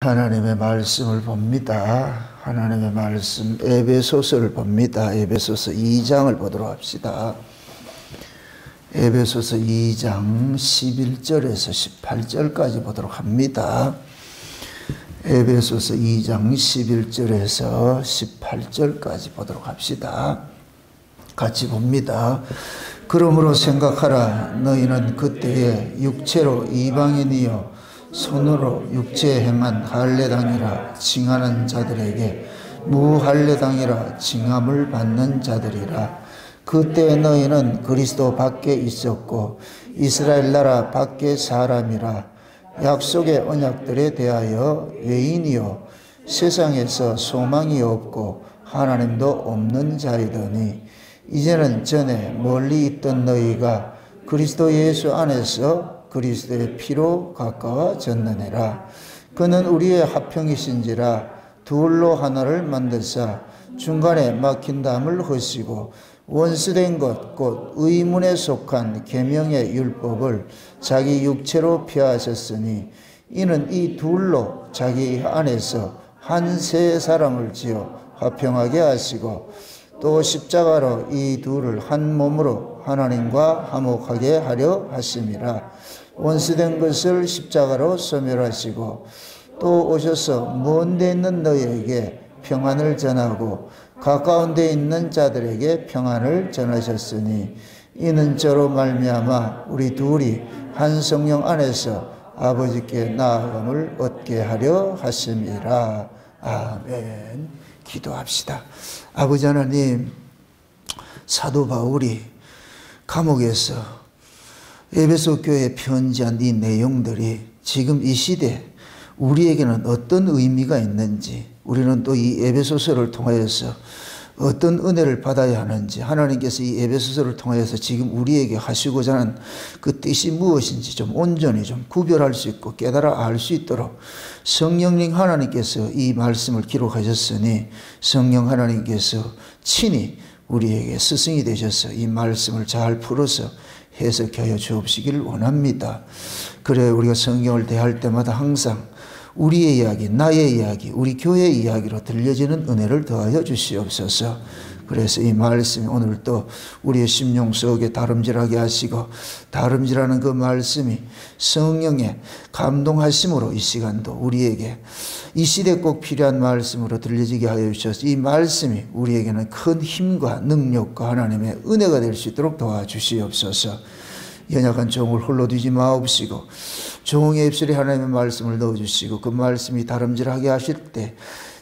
하나님의 말씀을 봅니다. 하나님의 말씀 에베소서를 봅니다. 에베소서 2장을 보도록 합시다. 에베소서 2장 11절에서 18절까지 보도록 합니다. 에베소서 2장 11절에서 18절까지 보도록 합시다. 같이 봅니다. 그러므로 생각하라. 너희는 그때에 육체로 이방인이요 손으로 육체에 행한 할례당이라 칭하는 자들에게 무할례당이라 칭함을 받는 자들이라. 그때 너희는 그리스도 밖에 있었고 이스라엘 나라 밖에 사람이라. 약속의 언약들에 대하여 외인이요 세상에서 소망이 없고 하나님도 없는 자이더니 이제는 전에 멀리 있던 너희가 그리스도 예수 안에서 그리스도의 피로 가까워졌느니라. 그는 우리의 화평이신지라 둘로 하나를 만드사 중간에 막힌 담을 허시고 원수된 것 곧 의문에 속한 계명의 율법을 자기 육체로 폐하셨으니 이는 이 둘로 자기 안에서 한 새 사람을 지어 화평하게 하시고 또 십자가로 이 둘을 한 몸으로 하나님과 화목하게 하려 하심이라. 원수된 것을 십자가로 소멸하시고 또 오셔서 먼 데 있는 너희에게 평안을 전하고 가까운 데 있는 자들에게 평안을 전하셨으니 이는 저로 말미암아 우리 둘이 한 성령 안에서 아버지께 나아감을 얻게 하려 하심이라. 아멘. 기도합시다. 아버지 하나님, 사도 바울이 감옥에서 에베소 교회에 편지한 이 내용들이 지금 이 시대 우리에게는 어떤 의미가 있는지, 우리는 또 이 에베소서를 통하여서 어떤 은혜를 받아야 하는지, 하나님께서 이 에베소서를 통하여서 지금 우리에게 하시고자 하는 그 뜻이 무엇인지 좀 온전히 좀 구별할 수 있고 깨달아 알 수 있도록 성령님 하나님께서 이 말씀을 기록하셨으니 성령 하나님께서 친히 우리에게 스승이 되셔서 이 말씀을 잘 풀어서 해석하여 주옵시기를 원합니다. 그래 우리가 성경을 대할 때마다 항상 우리의 이야기, 나의 이야기, 우리 교회의 이야기로 들려지는 은혜를 더하여 주시옵소서. 그래서 이 말씀이 오늘 또 우리의 심령 속에 다름질하게 하시고 다름질하는 그 말씀이 성령의 감동하심으로 이 시간도 우리에게 이 시대에 꼭 필요한 말씀으로 들려지게 하여 주셔서 이 말씀이 우리에게는 큰 힘과 능력과 하나님의 은혜가 될 수 있도록 도와주시옵소서. 연약한 종을 홀로 두지 마옵시고 종의 입술에 하나님의 말씀을 넣어주시고 그 말씀이 다름질하게 하실 때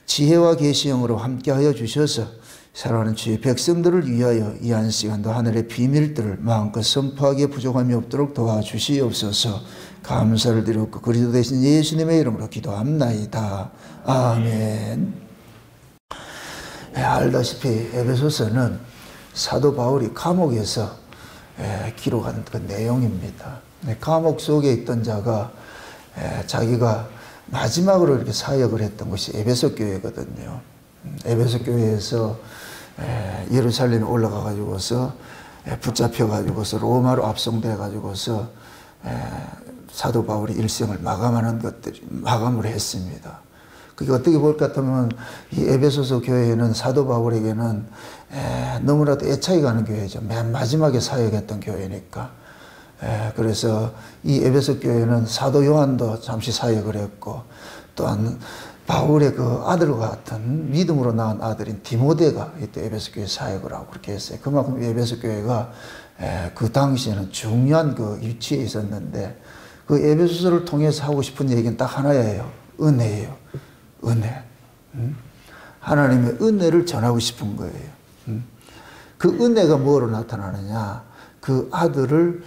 지혜와 계시형으로 함께하여 주셔서 사랑하는 주의 백성들을 위하여 이 한 시간도 하늘의 비밀들을 마음껏 선포하기에 부족함이 없도록 도와주시옵소서. 감사를 드렸고 그리스도 대신 예수님의 이름으로 기도합나이다. 아멘. 알다시피 에베소서는 사도 바울이 감옥에서 기록한 그 내용입니다. 감옥 속에 있던 자가 자기가 마지막으로 이렇게 사역을 했던 곳이 에베소 교회거든요. 에베소 교회에서 예루살렘에 올라가 가지고서 붙잡혀 가지고서 로마로 압송돼 가지고서 사도 바울이 일생을 마감하는 것들이 마감을 했습니다. 그게 어떻게 볼 것 같으면 이 에베소서 교회는 사도 바울에게는 너무나도 애착이 가는 교회죠. 맨 마지막에 사역했던 교회니까. 그래서 이 에베소 교회는 사도 요한도 잠시 사역을 했고 또한 바울의 그 아들과 같은 믿음으로 낳은 아들인 디모데가 이때 에베소 교회 사역을 하고 그렇게 했어요. 그만큼 에베소 교회가 그 당시에는 중요한 그 위치에 있었는데 그 에베소서를 통해서 하고 싶은 얘기는 딱 하나예요. 은혜예요. 은혜. 하나님의 은혜를 전하고 싶은 거예요. 그 은혜가 뭐로 나타나느냐? 그 아들을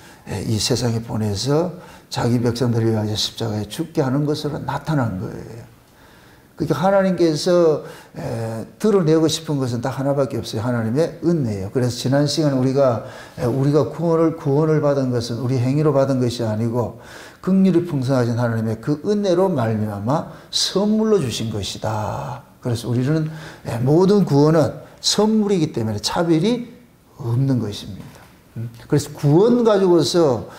이 세상에 보내서 자기 백성들을 위하여 십자가에 죽게 하는 것으로 나타난 거예요. 그러니까 하나님께서 드러내고 싶은 것은 딱 하나밖에 없어요. 하나님의 은혜예요. 그래서 지난 시간 우리가 구원을 받은 것은 우리 행위로 받은 것이 아니고 긍휼이 풍성하신 하나님의 그 은혜로 말미암아 선물로 주신 것이다. 그래서 우리는 모든 구원은 선물이기 때문에 차별이 없는 것입니다. 그래서 구원 가지고서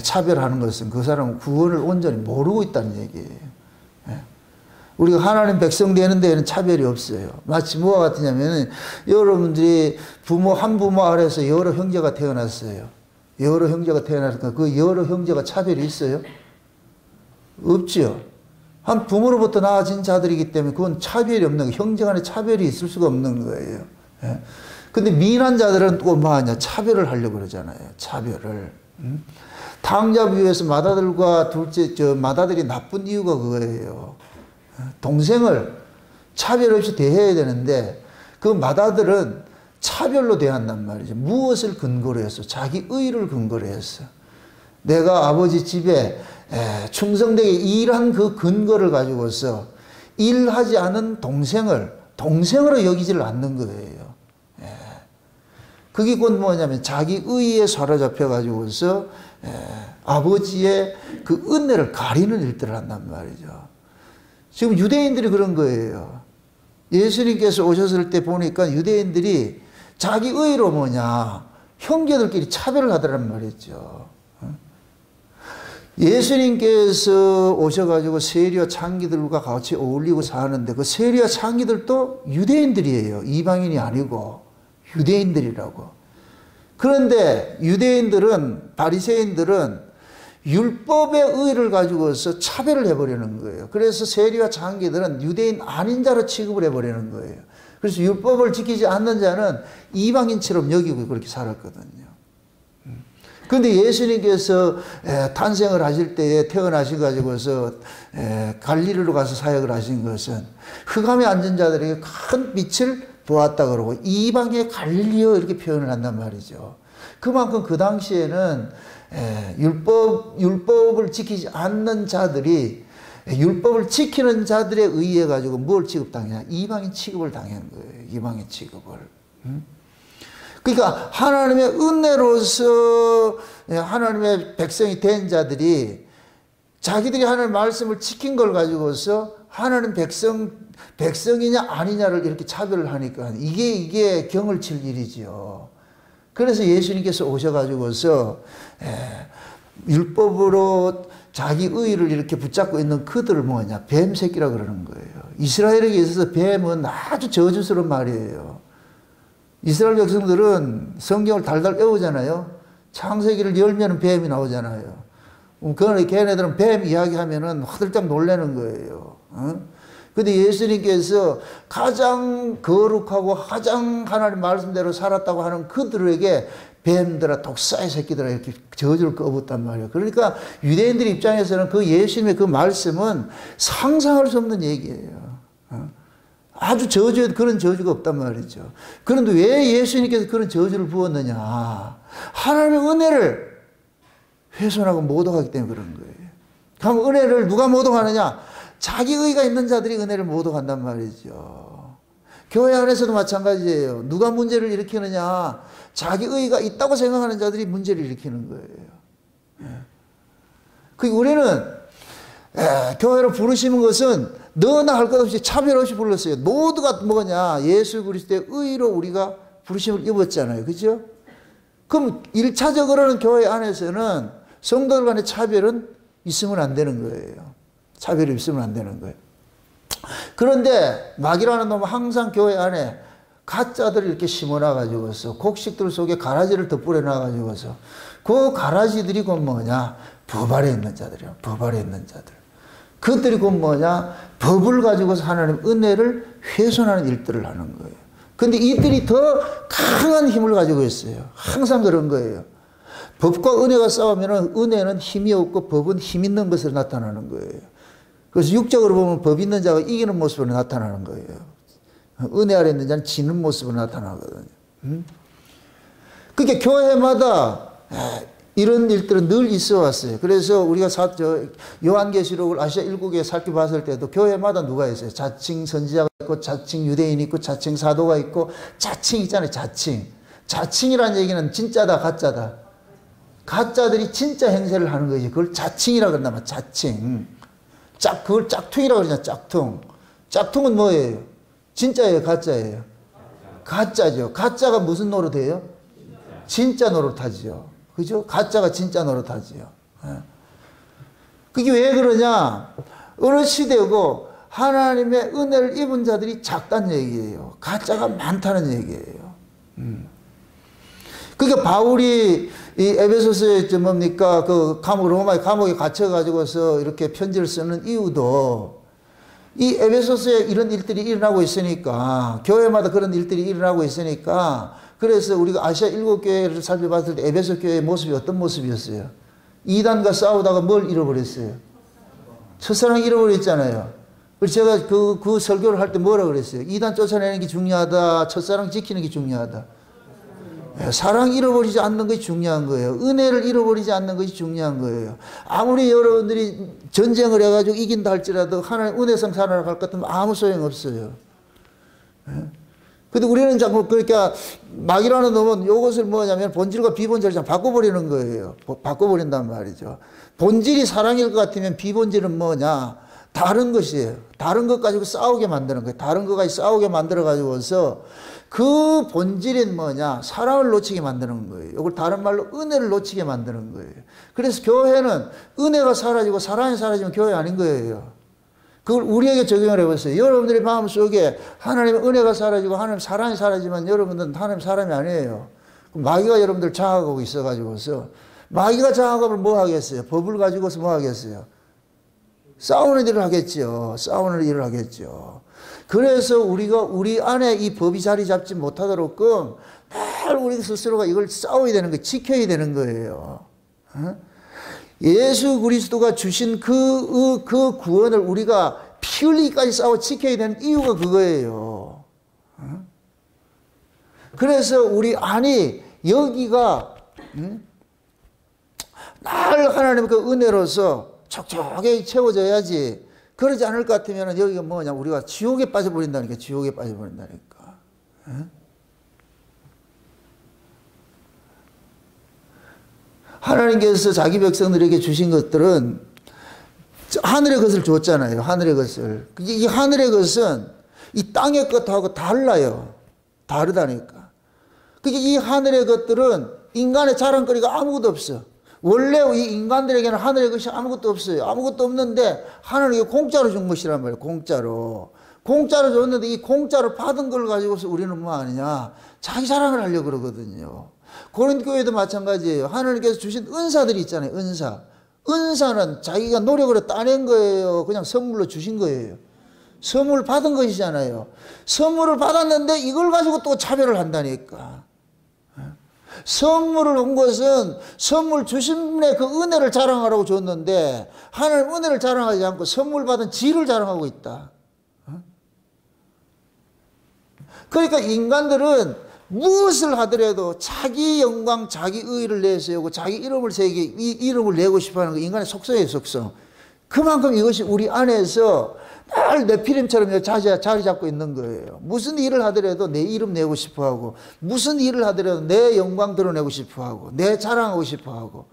차별하는 것은 그 사람은 구원을 온전히 모르고 있다는 얘기예요. 우리가 하나님 백성 되는 데에는 차별이 없어요. 마치 뭐와 같으냐면 여러분들이 한 부모 아래서 여러 형제가 태어났어요. 여러 형제가 태어났으니까 그 여러 형제가 차별이 있어요? 없지요. 한 부모로부터 나아진 자들이기 때문에 그건 차별이 없는 거예요. 형제 간에 차별이 있을 수가 없는 거예요. 예. 근데 미인한 자들은 또 뭐하냐? 차별을 하려고 그러잖아요. 차별을. 탕자부에서 맏아들과 맏아들이 나쁜 이유가 그거예요. 동생을 차별 없이 대해야 되는데 그 맏아들은 차별로 대한단 말이죠. 무엇을 근거로 했어? 자기 의를 근거로 했어. 내가 아버지 집에 충성되게 일한 그 근거를 가지고서 일하지 않은 동생으로 여기지를 않는 거예요. 그게 곧 뭐냐면 자기 의에 사로잡혀 가지고서 아버지의 그 은혜를 가리는 일들을 한단 말이죠. 지금 유대인들이 그런 거예요. 예수님께서 오셨을 때 보니까 유대인들이 자기 의로 형제들끼리 차별을 하더란 말이죠. 예수님께서 오셔가지고 세리와 창기들과 같이 어울리고 사는데 그 세리와 창기들도 유대인들이에요. 이방인이 아니고 유대인들이라고. 그런데 유대인들은, 바리새인들은 율법의 의를 가지고서 차별을 해버리는 거예요. 그래서 세리와 창기들은 유대인 아닌 자로 취급을 해버리는 거예요. 그래서 율법을 지키지 않는 자는 이방인처럼 여기고 그렇게 살았거든요. 그런데 예수님께서 탄생을 하실 때에 태어나신 가지고서 갈릴리로 가서 사역을 하신 것은 흑암에 앉은 자들에게 큰 빛을 보았다 그러고 이방의 갈릴리여 이렇게 표현을 한단 말이죠. 그만큼 그 당시에는 율법을 지키지 않는 자들이 율법을 지키는 자들에 의해 가지고 뭘 취급당하냐? 이방인 취급을 당한 거예요. 이방인 취급을. 그러니까 하나님의 은혜로서 하나님의 백성이 된 자들이 자기들이 하나님의 말씀을 지킨 걸 가지고서 하나님 백성이냐 아니냐를 이렇게 차별을 하니까 이게 경을 칠 일이지요. 그래서 예수님께서 오셔가지고서 율법으로 자기 의의를 이렇게 붙잡고 있는 그들을 뱀 새끼라 그러는 거예요. 이스라엘에게 있어서 뱀은 아주 저주스러운 말이에요. 이스라엘 백성들은 성경을 달달 외우잖아요. 창세기를 열면 뱀이 나오잖아요. 그러니까 걔네들은 뱀 이야기하면은 화들짝 놀라는 거예요. 근데 예수님께서 가장 거룩하고 가장 하나님 말씀대로 살았다고 하는 그들에게 뱀들아 독사의 새끼들아 이렇게 저주를 꺼붓단 말이에요. 그러니까 유대인들 입장에서는 그 예수님의 그 말씀은 상상할 수 없는 얘기예요. 아주 저주에 그런 저주가 없단 말이죠. 그런데 왜 예수님께서 그런 저주를 부었느냐? 하나님의 은혜를 훼손하고 모독하기 때문에 그런 거예요. 그럼 은혜를 누가 모독하느냐? 자기 의가 있는 자들이 은혜를 모독한단 말이죠. 교회 안에서도 마찬가지예요. 누가 문제를 일으키느냐? 자기 의가 있다고 생각하는 자들이 문제를 일으키는 거예요. 그 우리는 교회로 부르시는 것은 너나 할 것 없이 차별 없이 불렀어요. 모두가 뭐냐? 예수 그리스도의 의로 우리가 부르심을 입었잖아요. 그죠? 그럼 1차적으로는 교회 안에서는 성도들 간의 차별은 있으면 안 되는 거예요. 차별이 있으면 안 되는 거예요. 그런데 마귀라는 놈은 항상 교회 안에 가짜들을 이렇게 심어놔가지고서 곡식들 속에 가라지를 덧뿌려 놔가지고서 그 가라지들이 곧 뭐냐? 법 아래 있는 자들이에요. 법 아래 있는 자들. 그들이 곧 뭐냐? 법을 가지고서 하나님 은혜를 훼손하는 일들을 하는 거예요. 근데 이들이 더 강한 힘을 가지고 있어요. 항상 그런 거예요. 법과 은혜가 싸우면 은혜는 힘이 없고 법은 힘 있는 것으로 나타나는 거예요. 그래서 육적으로 보면 법 있는 자가 이기는 모습으로 나타나는 거예요. 은혜 아래 있는 자는 지는 모습으로 나타나거든요. 그게 교회마다 이런 일들은 늘 있어 왔어요. 그래서 우리가 요한계시록을 아시아 7개에 살펴봤을 때도 교회마다 누가 있어요? 자칭 선지자가 있고 자칭 유대인이 있고 자칭 사도가 있고 자칭 있잖아요. 자칭. 자칭이라는 얘기는 진짜다 가짜다. 가짜들이 진짜 행세를 하는 거지. 그걸 자칭이라고 그런단 말이야. 자칭. 그걸 짝퉁이라고 그러잖아. 짝퉁. 짝퉁은 뭐예요? 진짜예요? 가짜예요? 가짜죠. 가짜가 무슨 노릇이에요? 진짜 노릇하죠. 그죠? 가짜가 진짜 노릇하지요. 그게 왜 그러냐? 어느 시대고 하나님의 은혜를 입은 자들이 작다는 얘기예요. 가짜가 많다는 얘기예요. 그러니까 바울이 이 에베소서에 뭡니까? 그 로마의 감옥에 갇혀가지고서 이렇게 편지를 쓰는 이유도 이 에베소서에 이런 일들이 일어나고 있으니까, 교회마다 그런 일들이 일어나고 있으니까, 그래서 우리가 아시아 7교회를 살펴봤을 때 에베소 교회의 모습이 어떤 모습이었어요? 이단과 싸우다가 뭘 잃어버렸어요? 첫사랑 잃어버렸잖아요. 그래서 제가 그 설교를 할 때 뭐라 그랬어요? 이단 쫓아내는 게 중요하다, 첫사랑 지키는 게 중요하다. 사랑 잃어버리지 않는 것이 중요한 거예요. 은혜를 잃어버리지 않는 것이 중요한 거예요. 아무리 여러분들이 전쟁을 해가지고 이긴다 할지라도 하나님 은혜성 살아갈 것 같으면 아무 소용없어요. 근데 우리는 자꾸 그러니까 막이라는 놈은 이것을 뭐냐면 본질과 비본질을 바꿔버리는 거예요. 바꿔버린단 말이죠. 본질이 사랑일 것 같으면 비본질은 뭐냐? 다른 것이에요. 다른 것 가지고 싸우게 만드는 거예요. 다른 것 가지고 싸우게 만들어가지고서 그 본질은 뭐냐? 사랑을 놓치게 만드는 거예요. 이걸 다른 말로 은혜를 놓치게 만드는 거예요. 그래서 교회는 은혜가 사라지고 사랑이 사라지면 교회 아닌 거예요. 그걸 우리에게 적용을 해보세요. 여러분들의 마음속에 하나님의 은혜가 사라지고 하나님 사랑이 사라지면 여러분들은 하나님 사람이 아니에요. 마귀가 여러분들 장악하고 있어가지고서 마귀가 장악하면 뭐 하겠어요? 법을 가지고서 뭐 하겠어요? 싸우는 일을 하겠죠. 싸우는 일을 하겠죠. 그래서 우리가 우리 안에 이 법이 자리 잡지 못하도록끔 늘 우리 스스로가 이걸 싸워야 되는 거예요. 지켜야 되는 거예요. 예수 그리스도가 주신 그 구원을 우리가 피 흘리기까지 싸워 지켜야 되는 이유가 그거예요. 그래서 우리 안이 여기가 늘 하나님의 그 은혜로서 촉촉하게 채워져야지. 그러지 않을 것 같으면 여기가 뭐냐? 우리가 지옥에 빠져버린다니까. 지옥에 빠져버린다니까. 하나님께서 자기 백성들에게 주신 것들은 하늘의 것을 줬잖아요. 하늘의 것을. 이 하늘의 것은 이 땅의 것하고 달라요. 다르다니까. 이 하늘의 것들은 인간의 자랑거리가 아무것도 없어. 원래 이 인간들에게는 하늘의 것이 아무것도 없어요. 아무것도 없는데 하나님이 공짜로 준 것이란 말이에요. 공짜로. 공짜로 줬는데 이 공짜로 받은 걸 가지고서 우리는 뭐 하느냐? 자기 자랑을 하려고 그러거든요. 고린도 교회도 마찬가지예요. 하나님께서 주신 은사들이 있잖아요. 은사. 은사는 자기가 노력으로 따낸 거예요. 그냥 선물로 주신 거예요. 선물 받은 것이잖아요. 선물을 받았는데 이걸 가지고 또 차별을 한다니까. 선물을 온 것은 선물 주신 분의 그 은혜를 자랑하라고 줬는데 하나님 은혜를 자랑하지 않고 선물 받은 지를 자랑하고 있다. 그러니까 인간들은 무엇을 하더라도 자기 영광, 자기 의의를 내세우고 자기 이름을 세우기, 이 이름을 내고 싶어하는 거 인간의 속성이에요, 속성. 그만큼 이것이 우리 안에서 늘 네피림처럼 자리 잡고 있는 거예요. 무슨 일을 하더라도 내 이름 내고 싶어하고, 무슨 일을 하더라도 내 영광 드러내고 싶어하고, 내 자랑하고 싶어하고,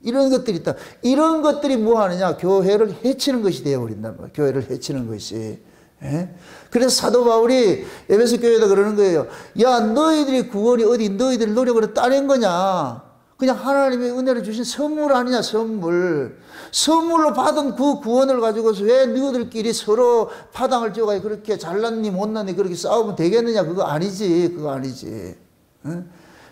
이런 것들이 있다. 이런 것들이 뭐 하느냐? 교회를 해치는 것이 되어버린단 말이에요. 교회를 해치는 것이. 예? 그래서 사도 바울이 에베소 교회에다 그러는 거예요. 야, 너희들이 구원이 어디 너희들 노력으로 따낸 거냐? 그냥 하나님의 은혜를 주신 선물 아니냐, 선물. 선물로 받은 그 구원을 가지고서 왜 너희들끼리 서로 파당을 지어가지고 그렇게 잘났니 못났니 그렇게 싸우면 되겠느냐? 그거 아니지. 그거 아니지. 예?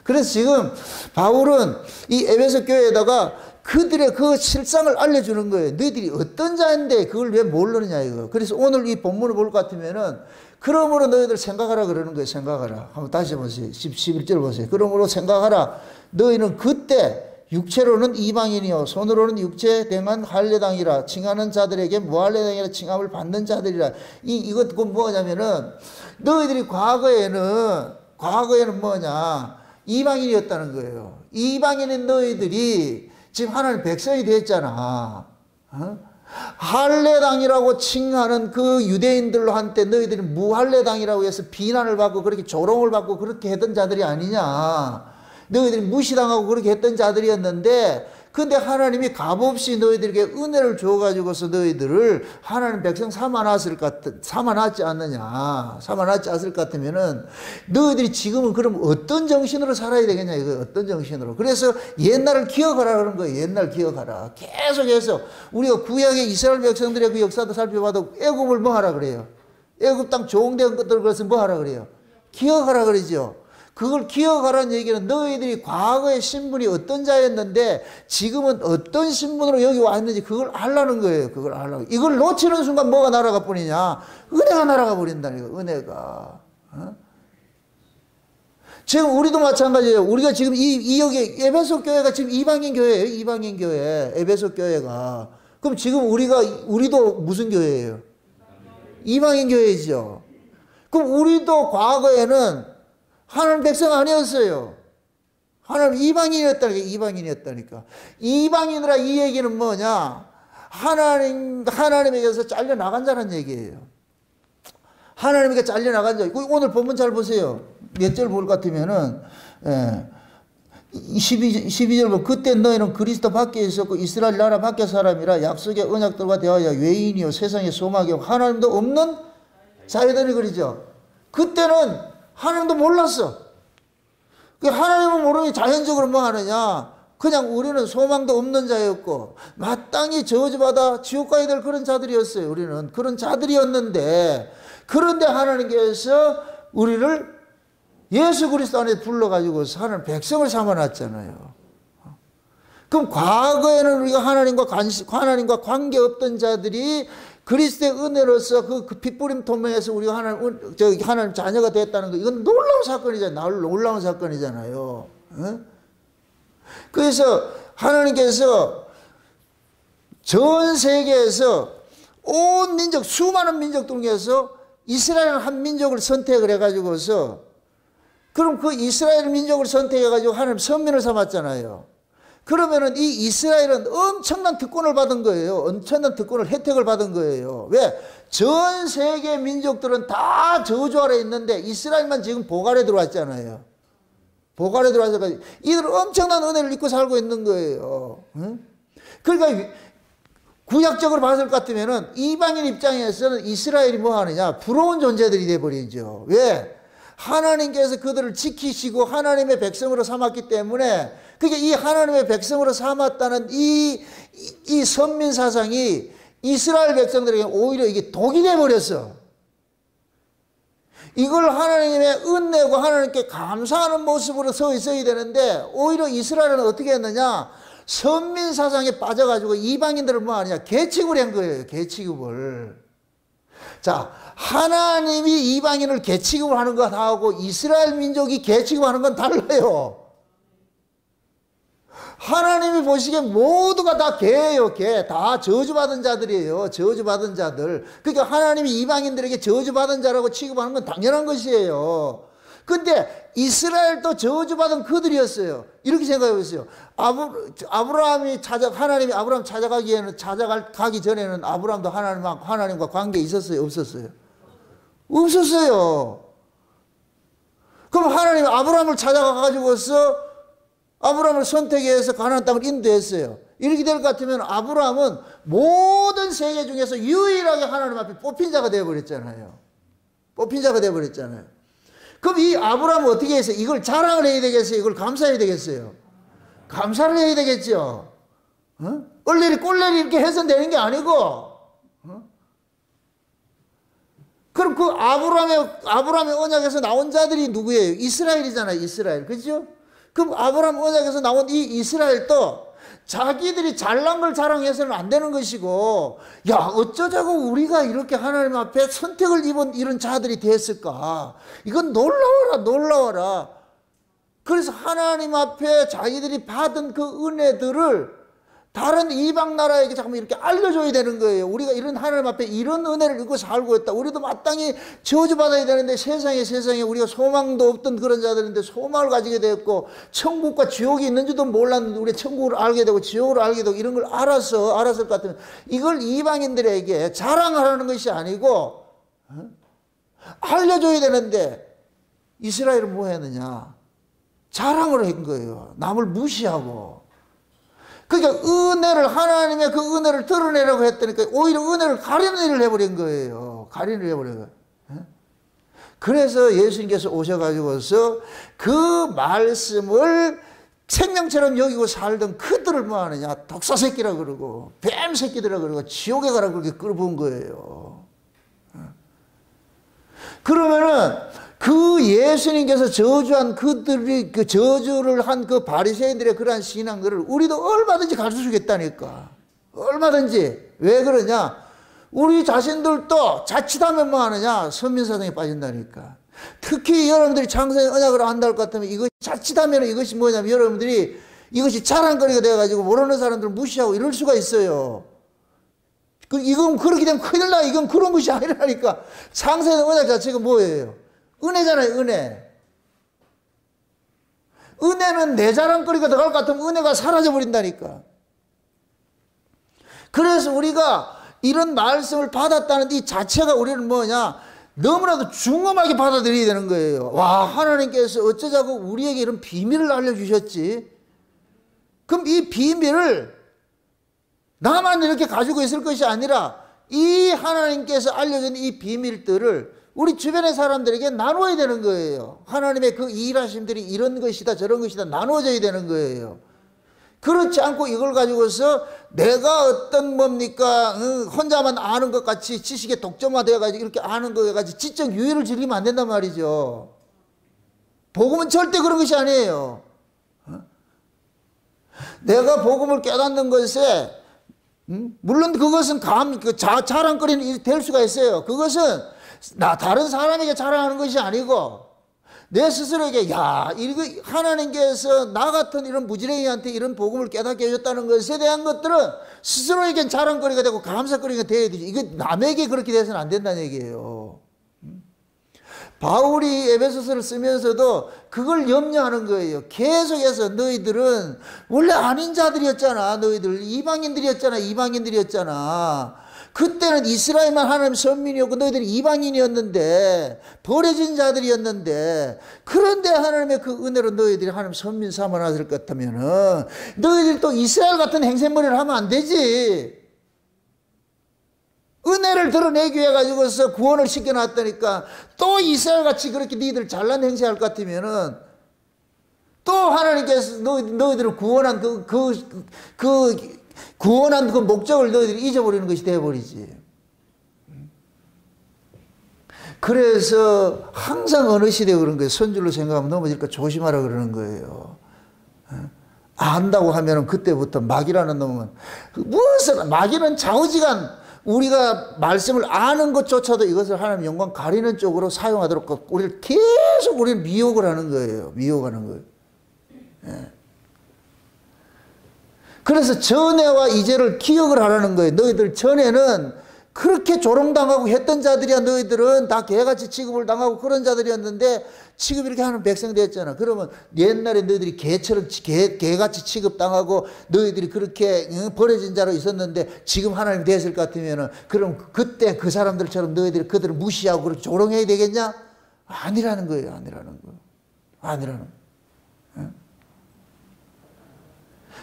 그래서 지금 바울은 이 에베소 교회에다가 그들의 그 실상을 알려주는 거예요. 너희들이 어떤 자인데 그걸 왜 모르느냐 이거. 그래서 오늘 이 본문을 볼 것 같으면은 그러므로 너희들 생각하라 그러는 거예요. 생각하라. 한번 다시 보세요. 11절 보세요. 그러므로 생각하라. 너희는 그때 육체로는 이방인이요 손으로는 육체 대만 할례당이라 칭하는 자들에게 무할례당이라 칭함을 받는 자들이라. 이것 뭐냐면은 너희들이 과거에는 뭐냐? 이방인이었다는 거예요. 이방인인 너희들이 지금 하나님 백성이 됐잖아. 할례당이라고 칭하는 그 유대인들로 한때 너희들이 무할례당이라고 해서 비난을 받고 그렇게 조롱을 받고 그렇게 했던 자들이 아니냐. 너희들이 무시당하고 그렇게 했던 자들이었는데 근데 하나님이 값없이 너희들에게 은혜를 줘가지고서 너희들을 하나님 백성 삼아놨지 않느냐. 삼아놨지 않을 것 같으면은 너희들이 지금은 그럼 어떤 정신으로 살아야 되겠냐. 이거 어떤 정신으로. 그래서 옛날을 기억하라 그런 거예요. 옛날 기억하라. 계속해서 우리가 구약의 이스라엘 백성들의 그 역사도 살펴봐도 애굽을 뭐 하라 그래요. 애굽 땅 종된 것들 그래서 뭐 하라 그래요. 기억하라 그러죠. 그걸 기억하라는 얘기는 너희들이 과거의 신분이 어떤 자였는데 지금은 어떤 신분으로 여기 왔는지 그걸 알라는 거예요. 그걸 알라고. 이걸 놓치는 순간 뭐가 날아가 버리냐. 은혜가 날아가 버린다는 거예요. 은혜가. 지금 우리도 마찬가지예요. 우리가 지금 이 여기 에베소 교회가 지금 이방인 교회예요. 이방인 교회. 에베소 교회가. 그럼 지금 우리도 무슨 교회예요? 이방인 교회죠. 그럼 우리도 과거에는 하나님 백성 아니었어요. 하나님 이방인이었다니까. 이방인이라 이 얘기는 뭐냐? 하나님에게서 잘려나간 자라는 얘기예요. 하나님에게 잘려나간 자. 오늘 본문 잘 보세요. 몇 절 볼 것 같으면은, 12절 보면, 그때 너희는 그리스도 밖에 있었고, 이스라엘 나라 밖의 사람이라 약속의 언약들과 대하여 외인이요, 세상의 소망이요, 하나님도 없는 자유들이 그러죠. 그때는 하나님도 몰랐어. 하나님은 모르니 자연적으로 뭐 하느냐. 그냥 우리는 소망도 없는 자였고 마땅히 저주받아 지옥 가야 될 그런 자들이었어요. 우리는 그런 자들이었는데 그런데 하나님께서 우리를 예수 그리스도 안에 불러가지고 하나님 백성을 삼아놨잖아요. 그럼 과거에는 우리가 하나님과 관계없던 자들이 그리스도의 은혜로서 그 핏부림 통해서 우리가 하나님 자녀가 됐다는 거, 이건 놀라운 사건이잖아요. 놀라운 사건이잖아요. 그래서 하나님께서 전 세계에서 온 민족, 수많은 민족 중에서 이스라엘 한 민족을 선택을 해가지고서, 그럼 그 이스라엘 민족을 선택해가지고 하나님 선민을 삼았잖아요. 그러면은 이 이스라엘은 엄청난 특권을 받은 거예요. 엄청난 특권을, 혜택을 받은 거예요. 왜? 전 세계 민족들은 다 저주 아래 있는데 이스라엘만 지금 복 아래 들어왔잖아요. 복 아래 들어와서 이들은 엄청난 은혜를 입고 살고 있는 거예요. 그러니까 구약적으로 봤을 것 같으면은 이방인 입장에서는 이스라엘이 뭐 하느냐? 부러운 존재들이 돼버리죠. 왜? 하나님께서 그들을 지키시고 하나님의 백성으로 삼았기 때문에, 그게 이 하나님의 백성으로 삼았다는 이 선민 사상이 이스라엘 백성들에게 오히려 이게 독이 돼버렸어. 이걸 하나님의 은혜고 하나님께 감사하는 모습으로 서 있어야 되는데 오히려 이스라엘은 어떻게 했느냐? 선민 사상에 빠져가지고 이방인들을 뭐 하느냐? 계취급을 한 거예요. 계취급을. 자, 하나님이 이방인을 계취급을 하는 것하고 이스라엘 민족이 계취급하는 건 달라요. 하나님이 보시기엔 모두가 다 개예요. 개. 다 저주받은 자들이에요. 저주받은 자들. 그러니까 하나님이 이방인들에게 저주받은 자라고 취급하는 건 당연한 것이에요. 근데 이스라엘도 저주받은 그들이었어요. 이렇게 생각해 보세요. 하나님이 아브라함 찾아가기 전에는 아브라함도 하나님과 관계 있었어요? 없었어요? 없었어요. 그럼 하나님이 아브라함을 찾아가가지고서 아브라함을 선택해서 가나안 땅을 인도했어요. 이렇게 될 것 같으면 아브라함은 모든 세계 중에서 유일하게 하나님 앞에 뽑힌 자가 되어버렸잖아요. 뽑힌 자가 되어버렸잖아요. 그럼 이 아브라함은 어떻게 했어요? 이걸 자랑을 해야 되겠어요? 이걸 감사해야 되겠어요? 감사를 해야 되겠죠. 얼레리 꼴레리 이렇게 해서 되는 게 아니고, 그럼 그 아브라함의 언약에서 나온 자들이 누구예요? 이스라엘이잖아요. 이스라엘. 그죠? 그럼 아브라함 언약에서 나온 이 이스라엘도 자기들이 잘난 걸 자랑해서는 안 되는 것이고, 야, 어쩌자고 우리가 이렇게 하나님 앞에 선택을 입은 이런 자들이 됐을까? 이건 놀라워라, 놀라워라. 그래서 하나님 앞에 자기들이 받은 그 은혜들을 다른 이방 나라에게 잠깐만 이렇게 알려줘야 되는 거예요. 우리가 이런 하나님 앞에 이런 은혜를 입고 살고 있다. 우리도 마땅히 저주받아야 되는데 세상에 우리가 소망도 없던 그런 자들인데 소망을 가지게 되었고, 천국과 지옥이 있는지도 몰랐는데 우리 천국을 알게 되고 지옥을 알게 되고 이런 걸 알았을 것 같으면 이걸 이방인들에게 자랑하라는 것이 아니고 알려줘야 되는데 이스라엘은 뭐 했느냐? 자랑을 한 거예요. 남을 무시하고. 그러니까 은혜를, 하나님의 그 은혜를 드러내라고 했더니까 오히려 은혜를 가리는 일을 해버린 거예요. 가리는 일을 해버린 거예요. 그래서 예수님께서 오셔가지고서 그 말씀을 생명처럼 여기고 살던 그들을 뭐 하느냐, 독사 새끼라 그러고 뱀 새끼들이라 그러고 지옥에 가라 그렇게 끌어부은 거예요. 그러면은 그 예수님께서 저주한 그들이 그 저주를 한 그 바리새인들의 그러한 신앙들을 우리도 얼마든지 가르쳐 주겠다니까. 얼마든지. 왜 그러냐? 우리 자신들도 자칫하면 뭐 하느냐? 선민사상에 빠진다니까. 특히 여러분들이 창세의 언약을 안다할 것 같으면 이것이 자칫하면 이것이 뭐냐면 여러분들이 이것이 자랑거리가 돼가지고 모르는 사람들을 무시하고 이럴 수가 있어요. 이건 그렇게 되면 큰일 나. 이건 그런 것이 아니라니까. 창세의 언약 자체가 뭐예요? 은혜잖아요, 은혜. 은혜는 내 자랑거리가 들어갈 것 같으면 은혜가 사라져버린다니까. 그래서 우리가 이런 말씀을 받았다는 이 자체가 우리는 뭐냐, 너무나도 중엄하게 받아들여야 되는 거예요. 와, 하나님께서 어쩌자고 우리에게 이런 비밀을 알려주셨지. 그럼 이 비밀을 나만 이렇게 가지고 있을 것이 아니라 이 하나님께서 알려준 이 비밀들을 우리 주변의 사람들에게 나눠야 되는 거예요. 하나님의 그 일하심들이 이런 것이다 저런 것이다 나눠져야 되는 거예요. 그렇지 않고 이걸 가지고서 내가 어떤 뭡니까 혼자만 아는 것 같이 지식에 독점화되어 가지고 이렇게 아는 것 같이 지적 유의를 즐기면 안 된단 말이죠. 복음은 절대 그런 것이 아니에요. 내가 복음을 깨닫는 것에 물론 그것은 자랑거리는 일이 될 수가 있어요. 그것은 다른 사람에게 자랑하는 것이 아니고 내 스스로에게 야 이거 하나님께서 나 같은 이런 무지랭이한테 이런 복음을 깨닫게 해줬다는 것에 대한 것들은 스스로에겐 자랑거리가 되고 감사거리가 되어야 되지. 이거 남에게 그렇게 돼서는 안 된다는 얘기예요. 바울이 에베소서를 쓰면서도 그걸 염려하는 거예요. 계속해서 너희들은 원래 아닌 자들이었잖아. 너희들 이방인들이었잖아. 그때는 이스라엘만 하나님 선민이었고 너희들은 이방인이었는데 버려진 자들이었는데 그런데 하나님의 그 은혜로 너희들이 하나님 선민 삼아놨을 것 같으면은 너희들이 또 이스라엘 같은 행세머리를 하면 안 되지. 은혜를 드러내기 위해 가지고서 구원을 시켜놨다니까 또 이스라엘같이 그렇게 너희들 잘난 행세할 것 같으면은 또 하나님께서 너희들을 구원한 구원한 그 목적을 너희들이 잊어버리는 것이 되어버리지. 그래서 항상 어느 시대에 그런 거예요. 선줄로 생각하면 넘어질까 조심하라 그러는 거예요. 안다고 하면은 그때부터 마귀라는 놈은 무엇을 마귀는 좌우지간 우리가 말씀을 아는 것조차도 이것을 하나님 영광 가리는 쪽으로 사용하도록 우리를 계속 우리를 미혹을 하는 거예요. 미혹하는 거예요. 예. 그래서 전에와 이제를 기억을 하라는 거예요. 너희들 전에는 그렇게 조롱당하고 했던 자들이야. 너희들은 다 개같이 취급을 당하고 그런 자들이었는데 지금 이렇게 하는 백성 되었잖아. 그러면 옛날에 너희들이 개처럼 개같이 취급당하고 너희들이 그렇게 버려진 자로 있었는데 지금 하나님 됐을 것 같으면은 그럼 그때 그 사람들처럼 너희들이 그들을 무시하고 그렇게 조롱해야 되겠냐? 아니라는 거예요. 아니라는 거. 아니라는 거.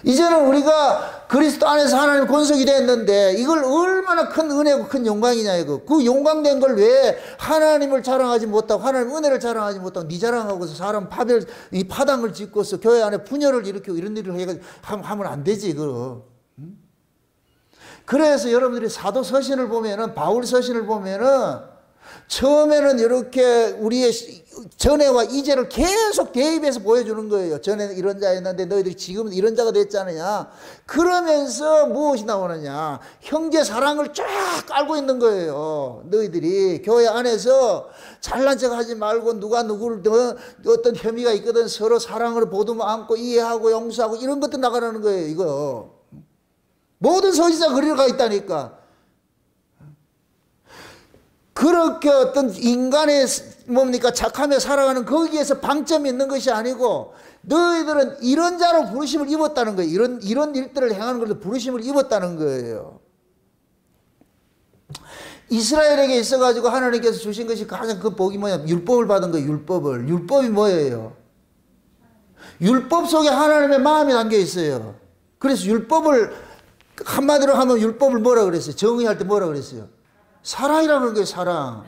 이제는 우리가 그리스도 안에서 하나님 권속이 됐는데 이걸 얼마나 큰 은혜고 큰 영광이냐 이거. 그 영광된 걸 왜 하나님을 자랑하지 못하고 하나님 은혜를 자랑하지 못하고 네 자랑하고서 사람 이 파당을 짓고서 교회 안에 분열을 일으키고 이런 일을 해가지고 하면 안 되지 이거. 그래서 여러분들이 사도 서신을 보면은 바울 서신을 보면은 처음에는 이렇게 우리의 전에와 이제를 계속 대입해서 보여주는 거예요. 전에는 이런 자였는데 너희들이 지금은 이런 자가 됐잖느냐. 그러면서 무엇이 나오느냐. 형제 사랑을 쫙 깔고 있는 거예요. 너희들이 교회 안에서 잘난 척 하지 말고 누가 누구를 어떤 혐의가 있거든 서로 사랑으로 보듬어 안고 이해하고 용서하고 이런 것도 나가라는 거예요. 이거 모든 서신자가 그리로 가 있다니까. 그렇게 어떤 인간의 뭡니까 착하며 살아가는 거기에서 방점이 있는 것이 아니고 너희들은 이런 자로 부르심을 입었다는 거예요. 이런 일들을 행하는 것도 부르심을 입었다는 거예요. 이스라엘에게 있어가지고 하나님께서 주신 것이 가장 그 복이 뭐냐? 율법을 받은 거예요. 율법이 뭐예요? 율법 속에 하나님의 마음이 담겨 있어요. 그래서 율법을 한마디로 하면 율법을 뭐라 그랬어요? 정의할 때 뭐라 그랬어요? 사랑이라는 거예요. 사랑.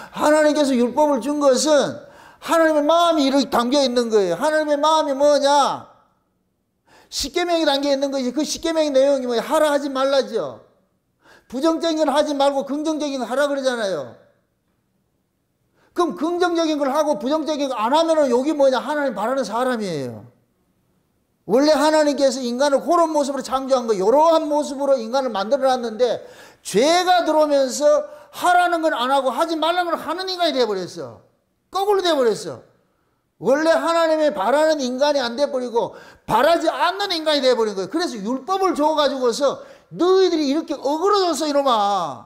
하나님께서 율법을 준 것은 하나님의 마음이 이렇게 담겨 있는 거예요. 하나님의 마음이 뭐냐? 십계명이 담겨 있는 것이 그 십계명의 내용이 뭐예요? 하라 하지 말라죠. 부정적인 건 하지 말고 긍정적인 거 하라 그러잖아요. 그럼 긍정적인 걸 하고 부정적인 거 안 하면은 여기 뭐냐? 하나님 바라는 사람이에요. 원래 하나님께서 인간을 그런 모습으로 창조한 거, 이러한 모습으로 인간을 만들어 놨는데 죄가 들어오면서 하라는 건 안 하고 하지 말라는 걸 하는 인간이 되어버렸어. 거꾸로 되어버렸어. 원래 하나님의 바라는 인간이 안 돼버리고 바라지 않는 인간이 돼버린 거예요. 그래서 율법을 줘가지고서 너희들이 이렇게 어그러졌어 이놈아.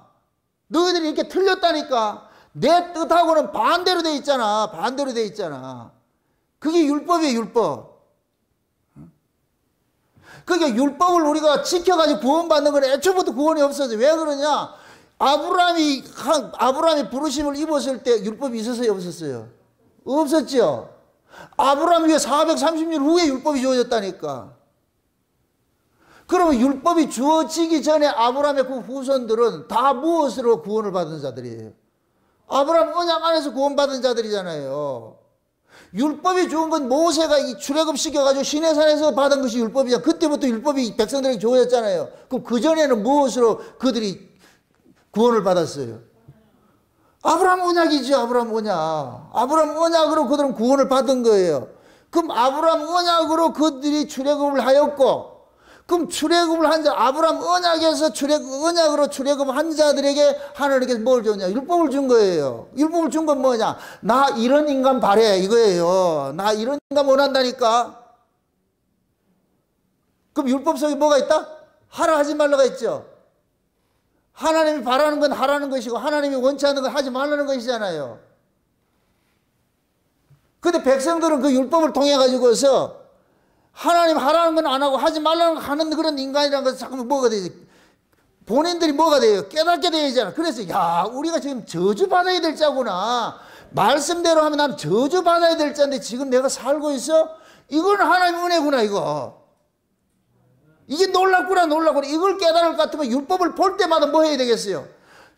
너희들이 이렇게 틀렸다니까. 내 뜻하고는 반대로 돼 있잖아. 반대로 돼 있잖아. 그게 율법이에요. 율법. 그러니까 율법을 우리가 지켜가지고 구원받는 건 애초부터 구원이 없어져. 왜 그러냐? 아브라함이 부르심을 입었을 때 율법이 있었어요? 없었어요? 없었죠. 아브라함 위에 430년 후에 율법이 주어졌다니까. 그러면 율법이 주어지기 전에 아브라함의 그 후손들은 다 무엇으로 구원을 받은 자들이에요? 아브라함 언약 안에서 구원받은 자들이잖아요. 율법이 주은 건 모세가 출애굽시켜가지고 시내산에서 받은 것이 율법이잖아. 그때부터 율법이 백성들에게 주어졌잖아요. 그럼 그전에는 무엇으로 그들이 구원을 받았어요? 아브라함 언약이죠. 아브라함 언약. 아브라함 언약으로 그들은 구원을 받은 거예요. 그럼 아브라함 언약으로 그들이 출애굽을 하였고, 그럼 출애굽을 한 자, 아브라함 언약에서 언약으로 출애굽 한 자들에게 하나님께서 뭘 줬냐? 율법을 준 거예요. 율법을 준 건 뭐냐? 나 이런 인간 바래 이거예요. 나 이런 인간 원한다니까. 그럼 율법 속에 뭐가 있다? 하라 하지 말라가 있죠. 하나님이 바라는 건 하라는 것이고 하나님이 원치 않는 건 하지 말라는 것이잖아요. 근데 백성들은 그 율법을 통해 가지고서 하나님 하라는 건 안 하고 하지 말라는 거 하는 그런 인간이라는 것은 잠깐만 뭐가 되지? 본인들이 뭐가 돼요? 깨닫게 되잖아. 그래서 야, 우리가 지금 저주받아야 될 자구나. 말씀대로 하면 난 저주받아야 될 자인데 지금 내가 살고 있어? 이건 하나님의 은혜구나 이거. 이게 놀랍구나 놀랍구나. 이걸 깨달을 것 같으면 율법을 볼 때마다 뭐 해야 되겠어요?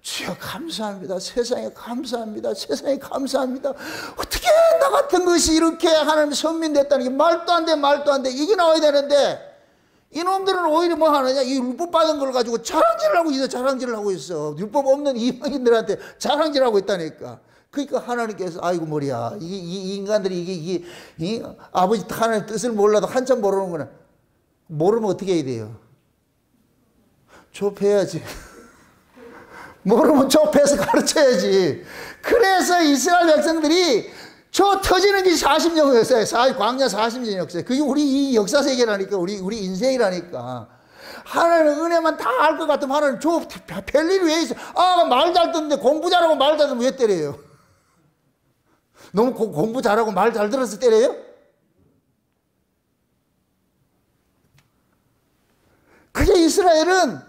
주여 감사합니다. 세상에 감사합니다. 세상에 감사합니다. 어떻게 나 같은 것이 이렇게 하나님 선민 됐다는 게 말도 안 돼 말도 안 돼. 이게 나와야 되는데 이놈들은 오히려 뭐 하느냐? 이 율법 받은 걸 가지고 자랑질을 하고 있어. 자랑질을 하고 있어. 율법 없는 이방인들한테 자랑질을 하고 있다니까. 그러니까 하나님께서 아이고 머리야. 이 인간들이 이 아버지 하나님 뜻을 몰라도 한참 모르는구나. 모르면 어떻게 해야 돼요? 좁혀야지. 모르면 좁혀서 가르쳐야지. 그래서 이스라엘 백성들이 저 터지는 게 40년 역사예요. 광야 40년 역사예요. 그게 우리 이 역사 세계라니까. 우리 인생이라니까. 하나님의 은혜만 다 알 것 같으면 하나님 저 별일이 왜 있어? 아, 말 잘 듣는데 공부 잘하고 말 잘 듣면 왜 때려요? 너무 공부 잘하고 말 잘 들어서 때려요? 그게 이스라엘은